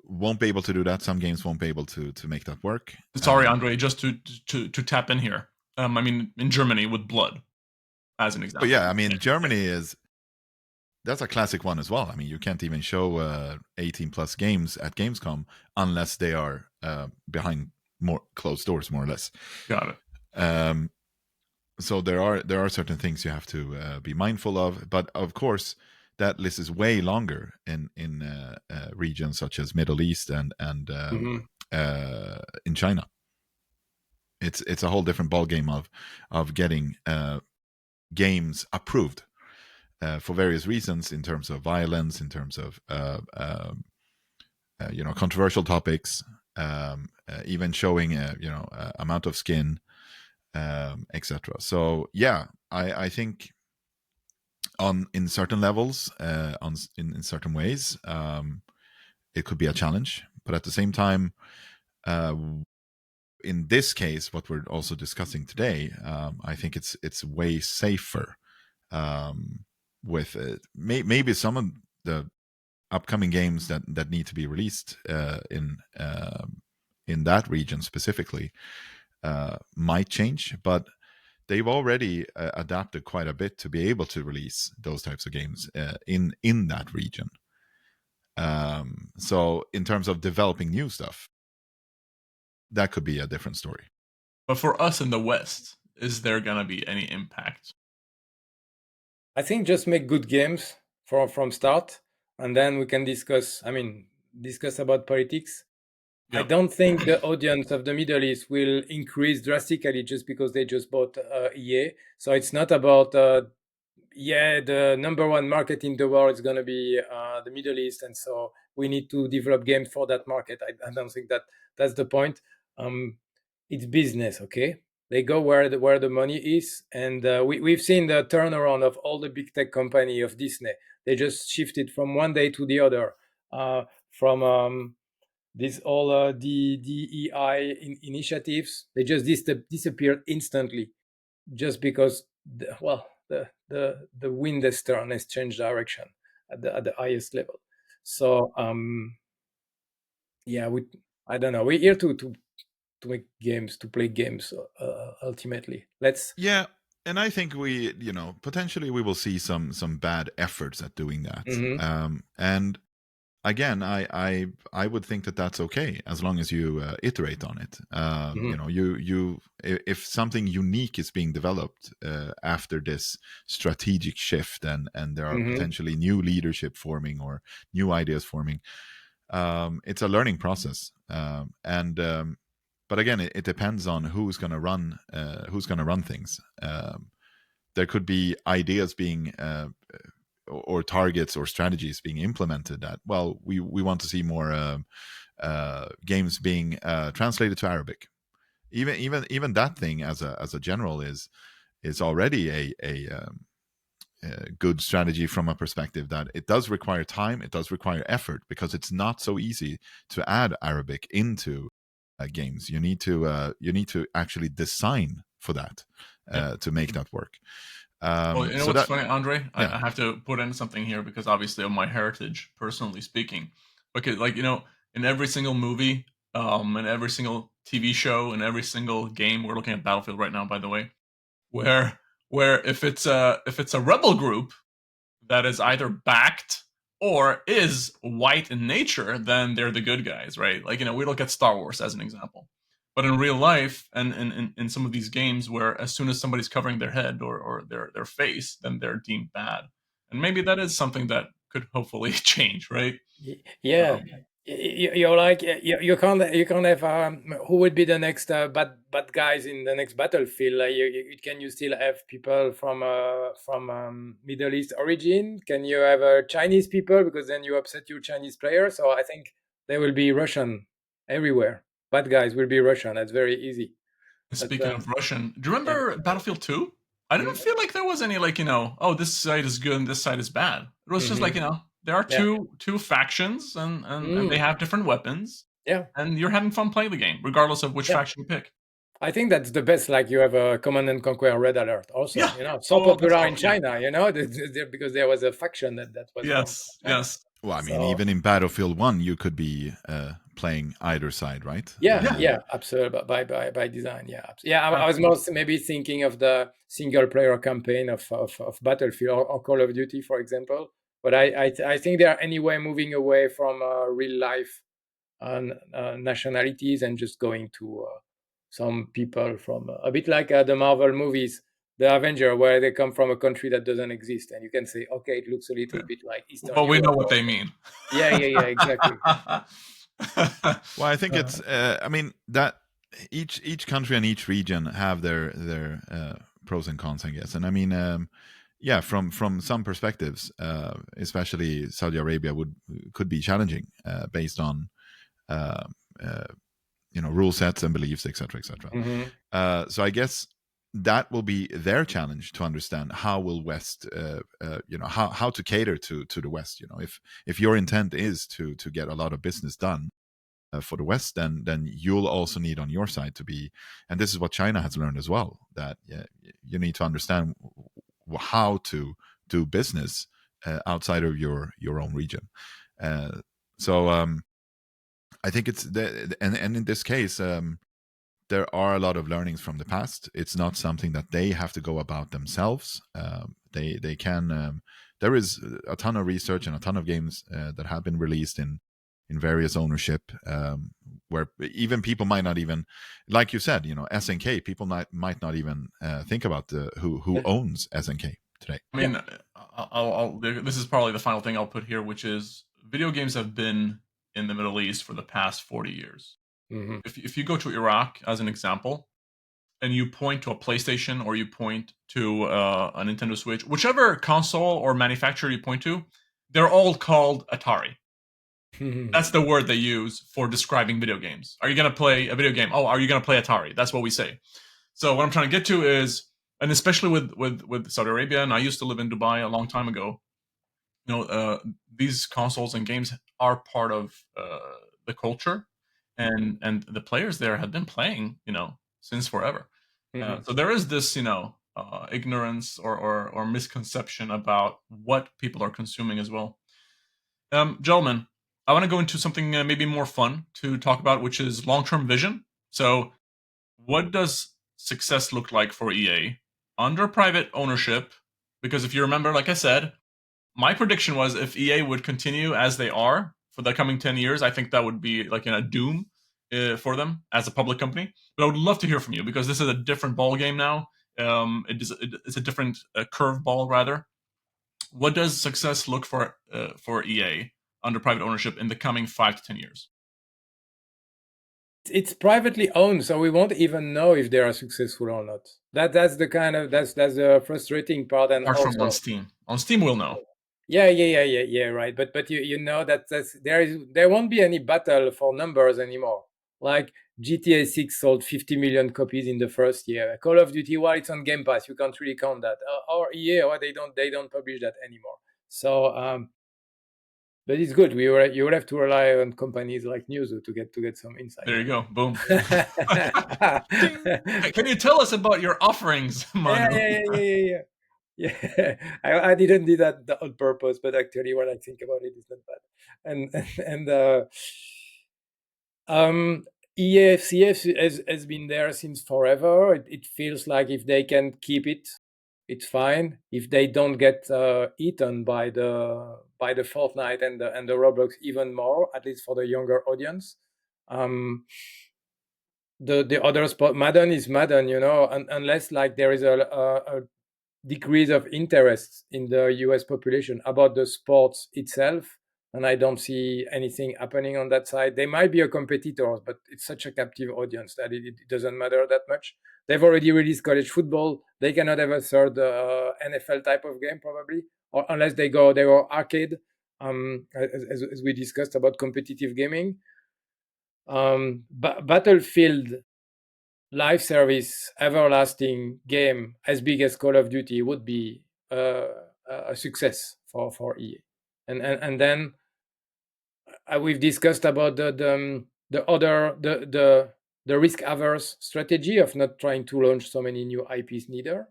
won't be able to do that. Some games won't be able to make that work. Sorry, André, just to tap in here. I mean, in Germany with Blood, as an example. But yeah, I mean, Germany that's a classic one as well. I mean, you can't even show 18 plus games at Gamescom unless they are behind more closed doors, more or less. Got it. So there are certain things you have to be mindful of, but of course that list is way longer in regions such as Middle East and in China. It's a whole different ballgame of getting games approved for various reasons, in terms of violence, in terms of controversial topics, even showing amount of skin, etc. So yeah, I think in certain levels, in certain ways, it could be a challenge, but at the same time, in this case, what we're also discussing today, I think it's way safer. With maybe some of the upcoming games that need to be released in that region specifically might change, but they've already adapted quite a bit to be able to release those types of games in that region. So in terms of developing new stuff, that could be a different story. But for us in the West, is there gonna be any impact? I think just make good games from start, and then we can discuss. Discuss about politics. I don't think the audience of the Middle East will increase drastically just because they just bought EA. So it's not about the number one market in the world is going to be the Middle East, and so we need to develop games for that market. I don't think that's the point. It's business, okay? They go where the money is, and we've seen the turnaround of all the big tech company of Disney. They just shifted from one day to the other, from these all DEI initiatives. They just disappeared instantly, just because the wind has turned, has changed direction at the highest level. So I don't know. We're here to make games, to play games. Ultimately, let's. Yeah, and I think we, potentially we will see some bad efforts at doing that. And again, I would think that that's okay as long as you iterate on it. If something unique is being developed after this strategic shift, and there are potentially new leadership forming or new ideas forming, it's a learning process. But again, it depends on who's going to run things. There could be ideas being or targets or strategies being implemented that, well, we want to see more games being translated to Arabic. Even that thing as a general is already a good strategy from a perspective that it does require time, it does require effort, because it's not so easy to add Arabic into games. You need to actually design for that to make that work. Well, you know what's funny, Andre? Yeah. I have to put in something here because obviously of my heritage, personally speaking. Because, in every single movie, in every single TV show, in every single game, we're looking at Battlefield right now, by the way, where if it's a rebel group that is either backed or is white in nature, then they're the good guys, right? We look at Star Wars as an example. But in real life, and in some of these games, where as soon as somebody's covering their head or their face, then they're deemed bad. And maybe that is something that could hopefully change, right? Yeah. You're like you can't have who would be the next bad guys in the next battlefield. Can you still have people from Middle East origin? Can you have Chinese people, because then you upset your Chinese players? So I think there will be Russian everywhere. Bad guys will be Russian. That's very easy. Speaking of Russian, do you remember Battlefield 2? I didn't feel like there was any oh, this side is good and this side is bad. It was just there are two factions, and they have different weapons. Yeah. And you're having fun playing the game, regardless of which faction you pick. I think that's the best. Like, you have a Command and Conquer Red Alert also. So popular in China, because there was a faction that was. Yes. Well, I mean, even in Battlefield 1, you could be playing either side, right? Yeah, absolutely. By design, I was most maybe thinking of the single player campaign of Battlefield or Call of Duty, for example. But I think they are anyway moving away from real life nationalities and just going to some people from a bit like the Marvel movies, the Avenger, where they come from a country that doesn't exist, and you can say, okay, it looks a little bit like Eastern Europe. We know what they mean. Yeah, exactly. Well, I think it's that each country and each region have their pros and cons, I guess. And I mean, from some perspectives, especially Saudi Arabia could be challenging based on rule sets and beliefs, etc., etc. So I guess that will be their challenge to understand how will West, how to cater to the West. If your intent is to get a lot of business done for the West, then you'll also need on your side to be, and this is what China has learned as well, that you need to understand how to do business outside of your own region. So I think it's and in this case, there are a lot of learnings from the past. It's not something that they have to go about themselves. They can. There is a ton of research and a ton of games that have been released in various ownership, where even people might not even, like you said, SNK. People might not even think about who owns SNK today. I mean, I'll this is probably the final thing I'll put here, which is video games have been in the Middle East for the past 40 years. Mhm. If you go to Iraq as an example, and you point to a PlayStation or you point to a Nintendo Switch, whichever console or manufacturer you point to, they're all called Atari. That's the word they use for describing video games. Are you going to play a video game? Oh, are you going to play Atari? That's what we say. So what I'm trying to get to is, and especially with Saudi Arabia, and I used to live in Dubai a long time ago. These consoles and games are part of the culture, and the players there have been playing, since forever. So there is this, ignorance or misconception about what people are consuming as well. Gentlemen, I want to go into something maybe more fun to talk about, which is long-term vision. So, what does success look like for EA under private ownership? Because if you remember, like I said, my prediction was if EA would continue as they are for the coming 10 years, I think that would be like in a doom for them as a public company. But I would love to hear from you because this is a different ball game now. It's a different curve ball, rather. What does success look for EA under private ownership in the coming 5 to 10 years? It's privately owned, so we won't even know if they are successful or not. That's the frustrating part, and Apart from also on Steam we'll know. yeah, right. But you know that there won't be any battle for numbers anymore. Like GTA 6 sold 50 million copies in the first year. Call of Duty, while it's on Game Pass, you can't really count that. Or EA, or they don't publish that anymore. So but it's good. You will have to rely on companies like Newzoo to get some insight. There you go. Boom. Can you tell us about your offerings, Manu? Yeah. I didn't do that on purpose, but actually, when I think about it, it's not bad. And EAFCF has been there since forever. It feels like if they can keep it, it's fine. If they don't get eaten by the Fortnite and the Roblox even more, at least for the younger audience. The other spot, Madden is Madden, unless like there is a decrease of interest in the US population about the sports itself. And I don't see anything happening on that side. They might be a competitor, but it's such a captive audience that it doesn't matter that much. They've already released college football. They cannot have a third NFL type of game probably, or unless they go arcade, as we discussed about competitive gaming. Battlefield live service everlasting game as big as Call of Duty would be a success for EA. And then we've discussed about the risk averse strategy of not trying to launch so many new IPs neither.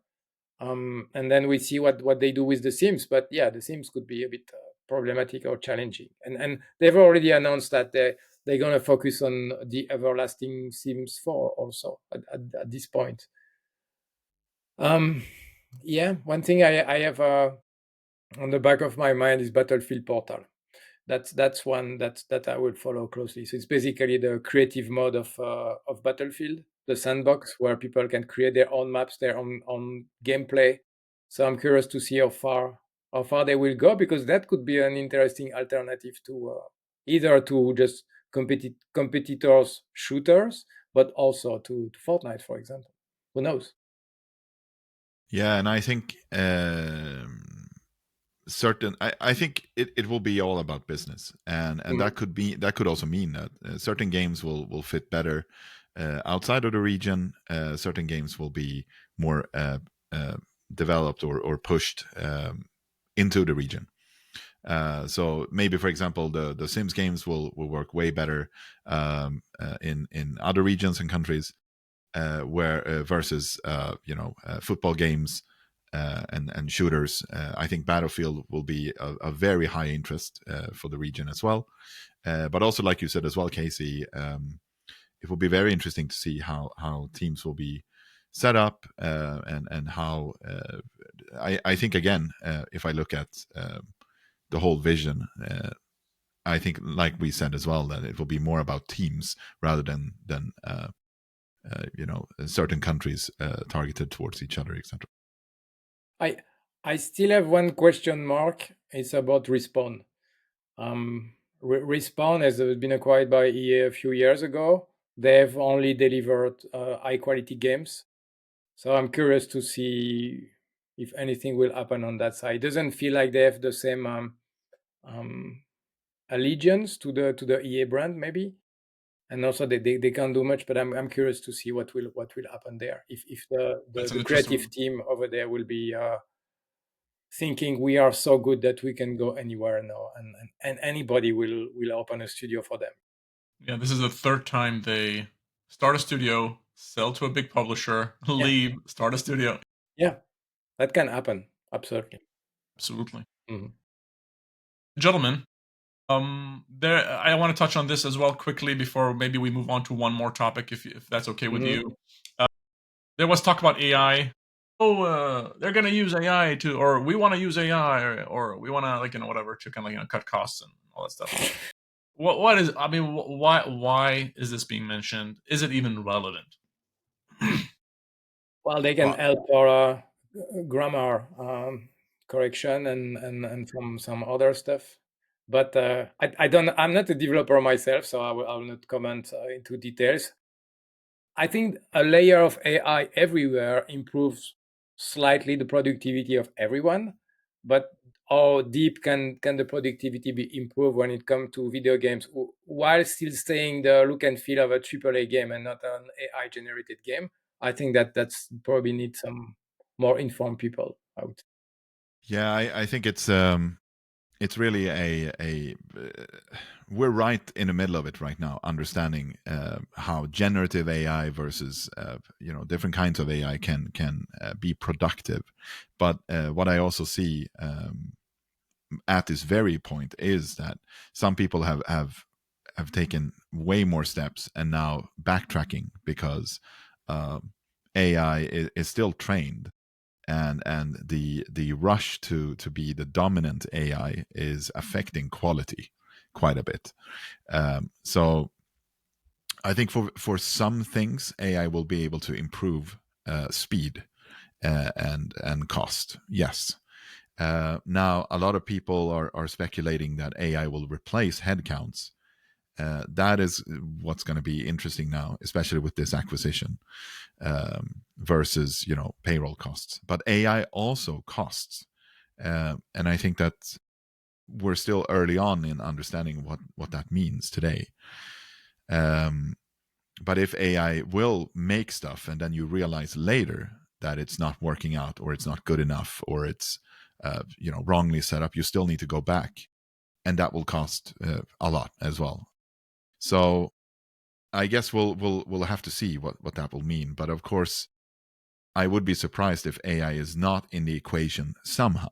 And then we see what they do with the Sims. But yeah, the Sims could be a bit problematic or challenging. And they've already announced that they're going to focus on the everlasting Sims 4 also at this point. Yeah, one thing I have on the back of my mind is Battlefield Portal. That's one that I will follow closely. So it's basically the creative mode of Battlefield, the sandbox where people can create their own maps, their own gameplay. So I'm curious to see how far they will go, because that could be an interesting alternative to either to just competitors shooters, but also to Fortnite, for example. Who knows? Yeah, and I think I think it will be all about business, and that could also mean that certain games will fit better outside of the region. Certain games will be more developed or pushed into the region. So maybe, for example, the Sims games will work way better in other regions and countries, where versus football games and shooters. I think Battlefield will be a very high interest for the region as well. But also, like you said as well, Casey, it will be very interesting to see how teams will be set up, and how I think, again, if I look at the whole vision, I think, like we said as well, that it will be more about teams rather than certain countries targeted towards each other, etc. I still have one question mark. It's about Respawn. Respawn has been acquired by EA a few years ago. they've only delivered high quality games. So I'm curious to see if anything will happen on that side. It doesn't feel like they have the same allegiance to the EA brand, maybe. And also they can't do much, but I'm curious to see what will happen there. If That's an the interesting creative team over there will be thinking we are so good that we can go anywhere now, and anybody will open a studio for them. Yeah, this is the third time they start a studio, sell to a big publisher, leave, start a studio. Yeah, that can happen. Absolutely. Absolutely. Mhm. Gentlemen, there I want to touch on this as well quickly before maybe we move on to one more topic, if that's okay with Mhm. you. There was talk about AI. Oh, they're gonna use AI to, or we want to use AI, or we want to, like, whatever, to kind of, cut costs and all that stuff. What is? I mean, why is this being mentioned? Is it even relevant? Well, they can help for grammar correction and some other stuff. But I don't. I'm not a developer myself, so I will not comment into details. I think a layer of AI everywhere improves slightly the productivity of everyone, but how deep can the productivity be improved when it comes to video games while still staying the look and feel of a AAA game and not an AI generated game? I think that's probably need some more informed people out. Yeah, I think it's really a we're right in the middle of it right now, understanding how generative AI versus different kinds of AI can be productive. But what I also see at this very point is that some people have taken way more steps and now backtracking because AI is still trained, and the rush to be the dominant AI is affecting quality quite a bit. So I think for some things AI will be able to improve speed and cost. Yes. Now a lot of people are speculating that AI will replace headcounts. That is what's going to be interesting now, especially with this acquisition, versus payroll costs. But AI also costs, and I think that we're still early on in understanding what that means today. But if AI will make stuff and then you realize later that it's not working out or it's not good enough or it's wrongly set up, you still need to go back, and that will cost a lot as well. So I guess we'll have to see what that will mean. But of course, I would be surprised if AI is not in the equation somehow.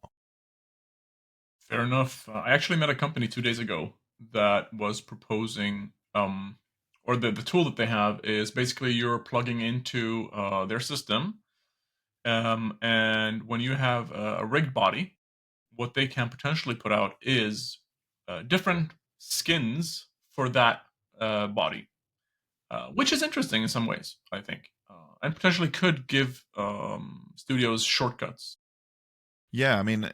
Fair enough. I actually met a company 2 days ago that was proposing, or the tool that they have is basically you're plugging into their system, and when you have a rigged body, what they can potentially put out is different skins for that body, which is interesting in some ways, I think, and potentially could give studios shortcuts. Yeah, I mean,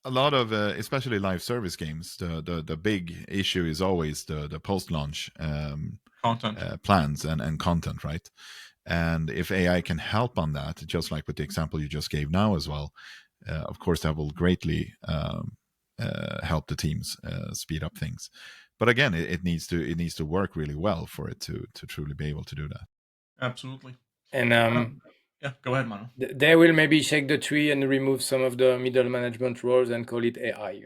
a lot of especially live service games, the big issue is always the post launch Content. plans and content, right? And if AI can help on that, just like with the example you just gave now as well, of course that will greatly help the teams speed up things. But again, it needs to work really well for it to truly be able to do that. Absolutely. And Yeah, go ahead, Manu. they will maybe shake the tree and remove some of the middle management roles and call it AI.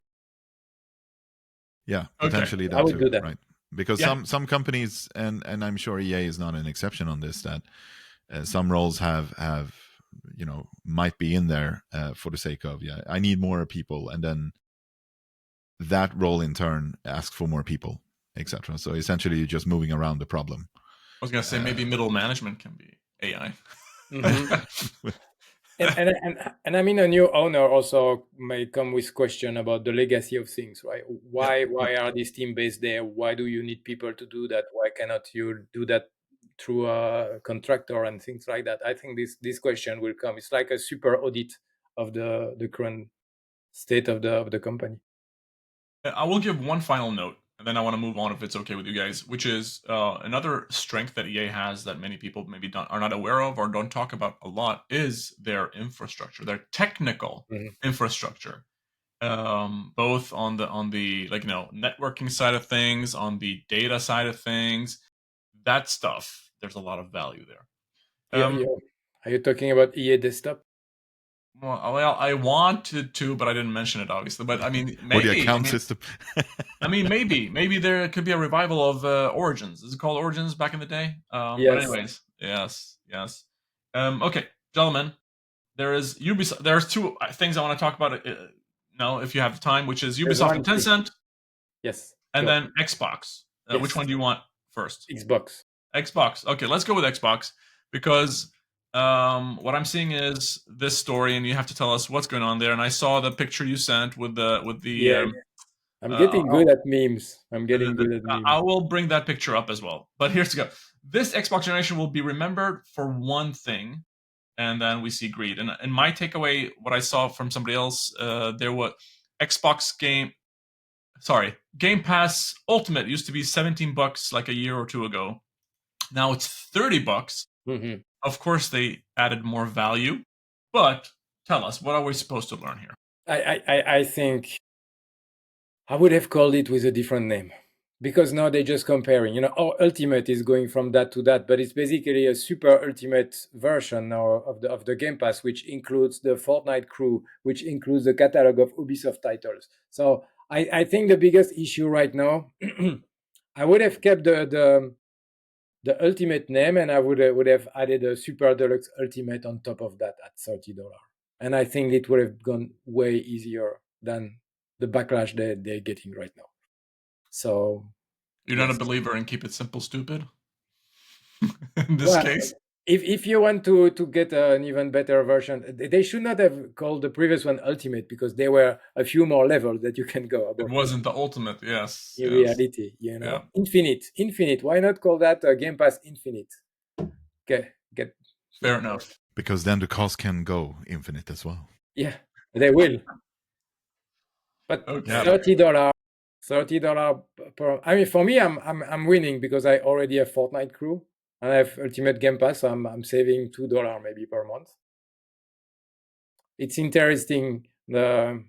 Yeah, Okay. potentially I that would too, do that. right? Because Yeah. some companies, and I'm sure EA is not an exception on this, that some roles have might be in there for the sake of, yeah, I need more people, and then that role in turn asks for more people, etc. So essentially you're just moving around the problem. I was gonna say maybe middle management can be AI. Mhm. And I mean, a new owner also may come with question about the legacy of things, right? Yeah. Why are these team based there? Why do you need people to do that? Why cannot you do that through a contractor and things like that? I think this question will come. It's like a super audit of the current state of the company. I will give one final note, and then I want to move on if it's okay with you guys, which is another strength that EA has that many people maybe are not aware of or don't talk about a lot is their infrastructure, their technical infrastructure, both on the like networking side of things, on the data side of things, that stuff. There's a lot of value there. Yeah. Are you talking about EA Desktop? Well, I wanted to, but I didn't mention it, obviously. But I mean, Or maybe. the account system. I mean, maybe there could be a revival of Origins. Is it called Origins back in the day? But Yes. anyways, yes. Okay, gentlemen, there is Ubisoft. There's two things I want to talk about. Now, if you have time, which is There's Ubisoft one and thing. Tencent, Yes. and Go. then Xbox. Yes. Which one do you want first? Xbox. Xbox. Okay, let's go with Xbox because what I'm seeing is this story, and you have to tell us what's going on there. And I saw the picture you sent with the Yeah. I'm getting good at memes. I will bring that picture up as well. But here's to go. This Xbox generation will be remembered for one thing, and then we see greed. And my takeaway, what I saw from somebody else, there was Xbox Game Pass Ultimate used to be $17 like a year or two ago. Now it's $30. Mm-hmm. Of course, they added more value, but tell us, what are we supposed to learn here? I think I would have called it with a different name, because now they're just comparing. Ultimate is going from that to that, but it's basically a super ultimate version now of the Game Pass, which includes the Fortnite crew, which includes the catalog of Ubisoft titles. So I think the biggest issue right now, I would have kept the ultimate name, and I would have added a super deluxe ultimate on top of that at $30, and I think it would have gone way easier than the backlash they're getting right now. So you're not a believer in keep it simple, stupid. In this case, if you want to get an even better version, they should not have called the previous one Ultimate, because there were a few more levels that you can go above. It wasn't the Ultimate, yes. In reality, Yeah. Infinite. Why not call that Game Pass Infinite? Okay, fair enough. Because then the cost can go infinite as well. Yeah, they will. But $30 per. I mean, for me, I'm winning because I already have Fortnite crew and I have Ultimate Game Pass. So I'm saving $2 maybe per month. It's interesting the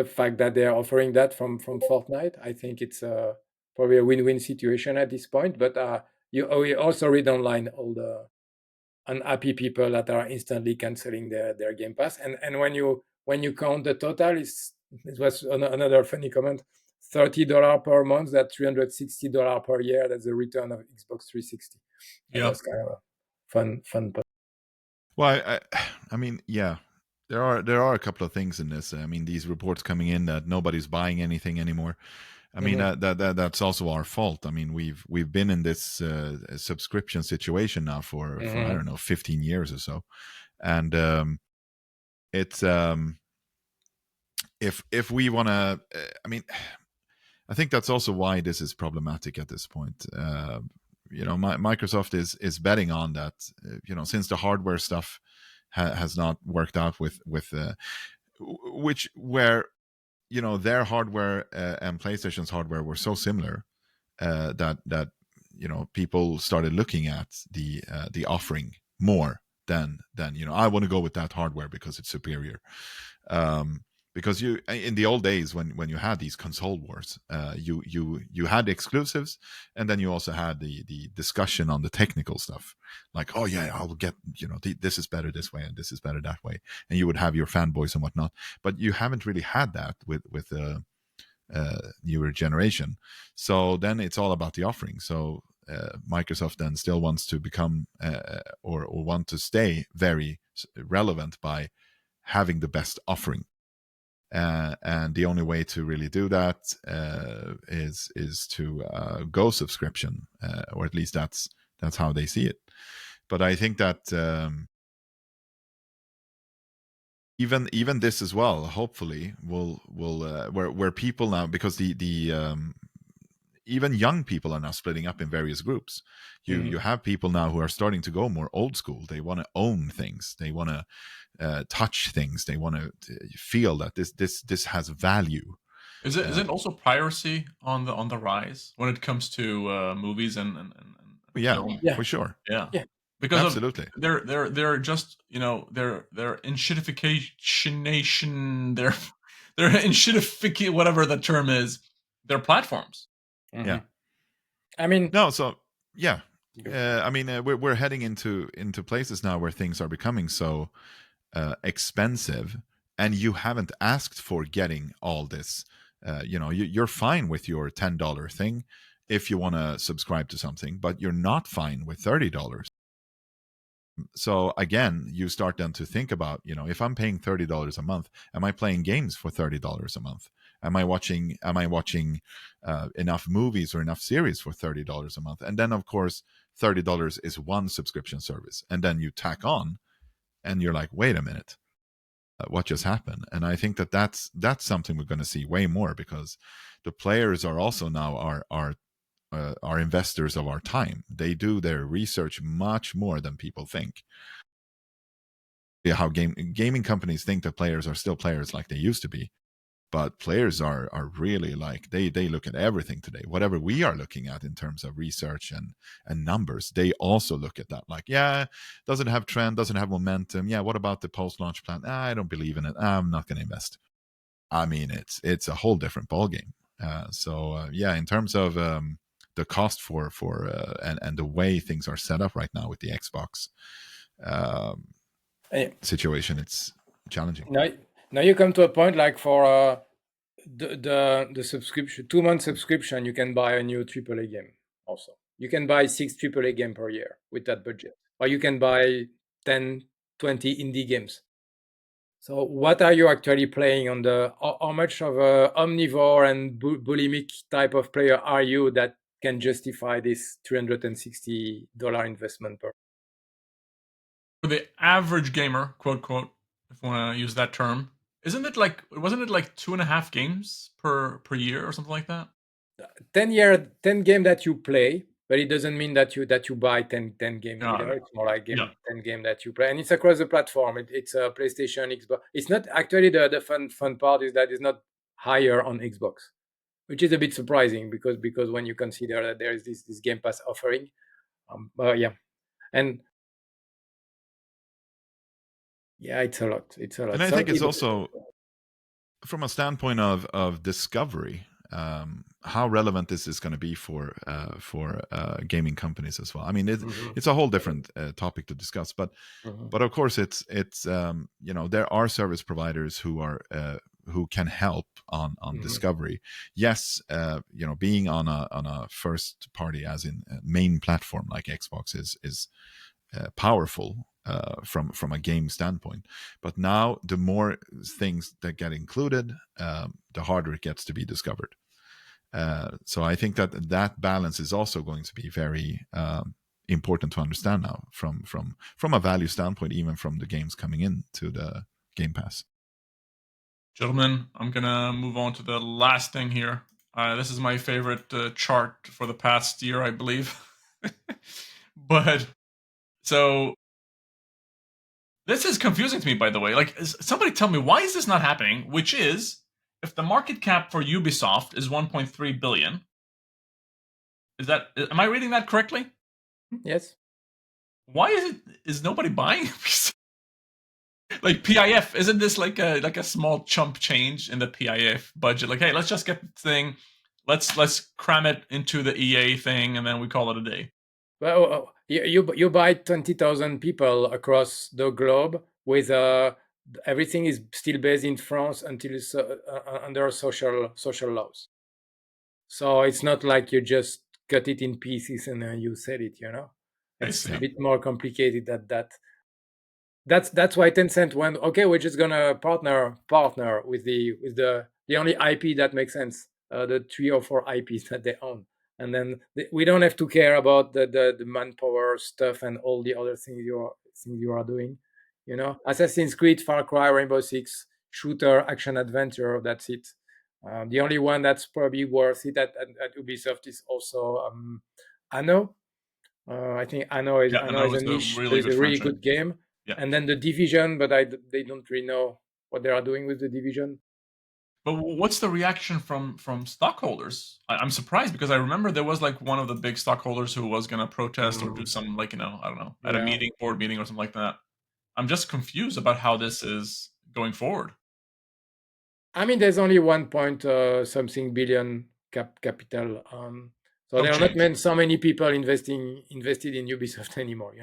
fact that they're offering that from Fortnite. I think it's probably a win-win situation at this point. But you also read online all the unhappy people that are instantly canceling their Game Pass, and when you count the total, it was another funny comment. $30 per month, that's $360 per year. That's the return of Xbox 360. Yeah, that's kind of a fun. Well, I mean, yeah, there are a couple of things in this. I mean, these reports coming in that nobody's buying anything anymore. I mean, that's also our fault. I mean, we've been in this subscription situation now for I don't know 15 years or so, and it's if we want to, I mean, I think that's also why this is problematic at this point. Microsoft is betting on that. Since the hardware stuff has not worked out with where their hardware and PlayStation's hardware were so similar that people started looking at the offering more than I want to go with that hardware because it's superior. Because you in the old days when you had these console wars, you had exclusives, and then you also had the discussion on the technical stuff, like, oh yeah, I'll get this is better this way and this is better that way, and you would have your fanboys and whatnot. But you haven't really had that with the newer generation. So then it's all about the offering. So Microsoft then still wants to become or want to stay very relevant by having the best offering. And the only way to really do that is to go subscription, or at least that's how they see it. But I think that even this as well, hopefully, will where people now, because the even young people are now splitting up in various groups. You have people now who are starting to go more old school. They want to own things. They want to touch things. They want to feel that this has value. Is it also piracy on the rise when it comes to movies and Yeah, film? Yeah, for sure. Yeah, yeah. because of Absolutely. they're just they're enshittification they're enshittificate whatever the term is their platforms. Yeah. I mean, No, so yeah. go. I mean, we're heading into places now where things are becoming so expensive, and you haven't asked for getting all this. You're fine with your $10 thing if you want to subscribe to something, but you're not fine with $30. So again, you start then to think about, if I'm paying $30 a month, am I playing games for $30 a month? Am I watching enough movies or enough series for $30 a month? And then of course $30 is one subscription service, and then you tack on, and you're like, wait a minute, what just happened? And I think that's something we're going to see way more, because the players are also now are investors of our time. They do their research much more than people think. How gaming companies think that players are still players like they used to be, but players are really like they look at everything today. Whatever we are looking at in terms of research and numbers, they also look at that. Like, yeah, doesn't have trend, doesn't have momentum. Yeah, what about the post launch plan? I don't believe in it. I'm not going to invest. I mean, it's a whole different ballgame. Yeah, in terms of the cost for and the way things are set up right now with the Xbox situation, it's challenging. Now you come to a point like for the subscription, 2 month subscription, you can buy a new AAA game. Also, you can buy 6 AAA game per year with that budget, or you can buy 10, 20 indie games. So what are you actually playing on the? How much of a omnivore and bulimic type of player are you that can justify this $360 investment per? For the average gamer, quote quote, if you want to use that term, wasn't it like 2.5 games per year or something like that? 10 game that you play, but it doesn't mean that you buy 10 game No, either. no. It's more like Yeah. 10 game that you play, and it's across the platform. It's a PlayStation, Xbox. It's not actually the fun part is that it's not higher on Xbox, which is a bit surprising because when you consider that there is this Game Pass offering, yeah, and yeah, it's a lot. And I think it's also from a standpoint of discovery, how relevant this is going to be for gaming companies as well. I mean, it's a whole different topic to discuss, but of course it's there are service providers who can help on discovery. Yes, being on a first party, as in a main platform like Xbox, is powerful from a game standpoint. But now the more things that get included, the harder it gets to be discovered. So I think that balance is also going to be very important to understand now from a value standpoint, even from the games coming into the Game Pass. Gentlemen, I'm gonna move on to the last thing here. This is my favorite chart for the past year, I believe. But so this is confusing to me, by the way. Like, somebody tell me, why is this not happening? Which is, if the market cap for Ubisoft is 1.3 billion, am I reading that correctly? Yes. Why is nobody buying? Like PIF, isn't this like a small chump change in the PIF budget? Like, hey, let's just get the thing, let's cram it into the EA thing, and then we call it a day. Well, you buy 20,000 people across the globe with everything is still based in France until it's under social laws. So it's not like you just cut it in pieces and you sell it. It's a bit more complicated than that. That's why Tencent went, okay, we're just gonna partner with the only IP that makes sense, the 3 or 4 IPs that they own, and then we don't have to care about the manpower stuff and all the other things you are doing. Assassin's Creed, Far Cry, Rainbow Six, shooter, action adventure. That's it. The only one that's probably worth it at Ubisoft is also Anno. I think Anno is a niche. It's a really good game. Yeah. And then the Division, but they don't really know what they are doing with the Division. But what's the reaction from stockholders? I'm surprised because I remember there was like one of the big stockholders who was going to protest or do some like, I don't know, at a meeting, board meeting or something like that. I'm just confused about how this is going forward. I mean, there's only 1 something billion capital. So there are not so many people invested in Ubisoft anymore.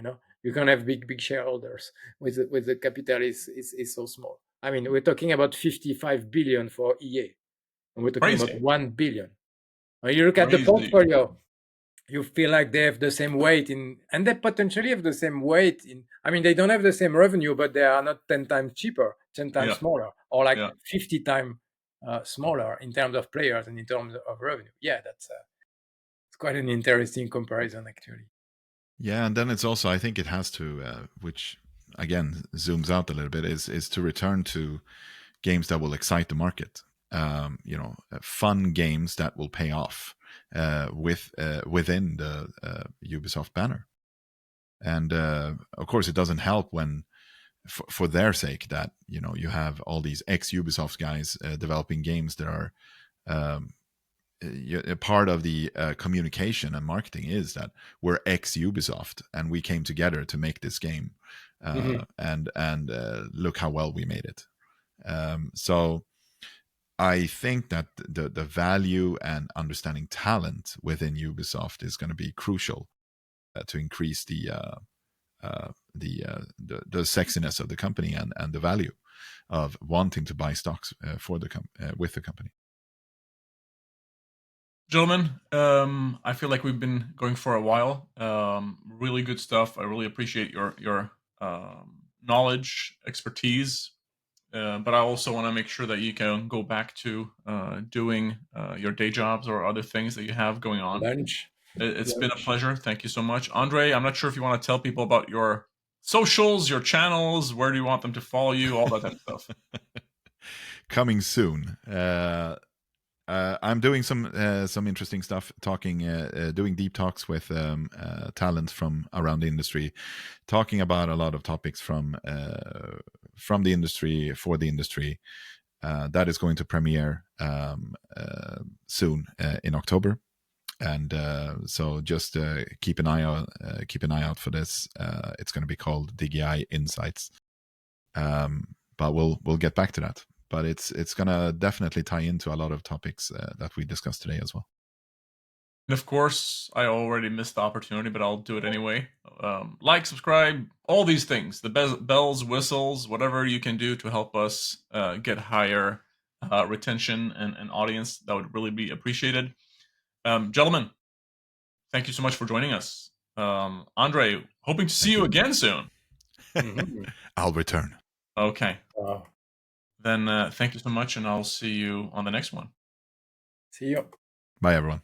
You can't have big shareholders with the capital is so small. I mean, we're talking about 55 billion for EA, and we're talking about 1 billion. When you look at the portfolio, you feel like they have the same weight and they potentially have the same weight I mean, they don't have the same revenue, but they are not 10 times cheaper, 10 times smaller, or like 50 times smaller in terms of players and in terms of revenue. Yeah, it's quite an interesting comparison, actually. Yeah, and then it's also, I think it has to, which again zooms out a little bit, is to return to games that will excite the market. Fun games that will pay off within the Ubisoft banner. And of course, it doesn't help when, for their sake, that you have all these ex-Ubisoft guys developing games that are part of the communication and marketing is that we're ex-Ubisoft and we came together to make this game, and look how well we made it. So I think that the value and understanding talent within Ubisoft is going to be crucial to increase the sexiness of the company and the value of wanting to buy stocks for with the company. Gentlemen, I feel like we've been going for a while. Really good stuff. I really appreciate your knowledge, expertise. But I also want to make sure that you can go back to doing your day jobs or other things that you have going on. It's been a pleasure. Thank you so much. André, I'm not sure if you want to tell people about your socials, your channels, where do you want them to follow you, all that type of stuff. Coming soon. I'm doing some interesting stuff, doing deep talks with talent from around the industry, talking about a lot of topics from the industry for the industry. That is going to premiere soon in October, and so just keep an eye out for this. It's going to be called DGI Insights, but we'll get back to that. But it's going to definitely tie into a lot of topics that we discussed today as well. And of course, I already missed the opportunity, but I'll do it anyway. Like, subscribe, all these things, the bells, whistles, whatever you can do to help us get higher retention and audience, that would really be appreciated. Gentlemen, thank you so much for joining us. André, hoping to see you again soon. I'll return. Okay. Then thank you so much, and I'll see you on the next one. See you. Bye, everyone.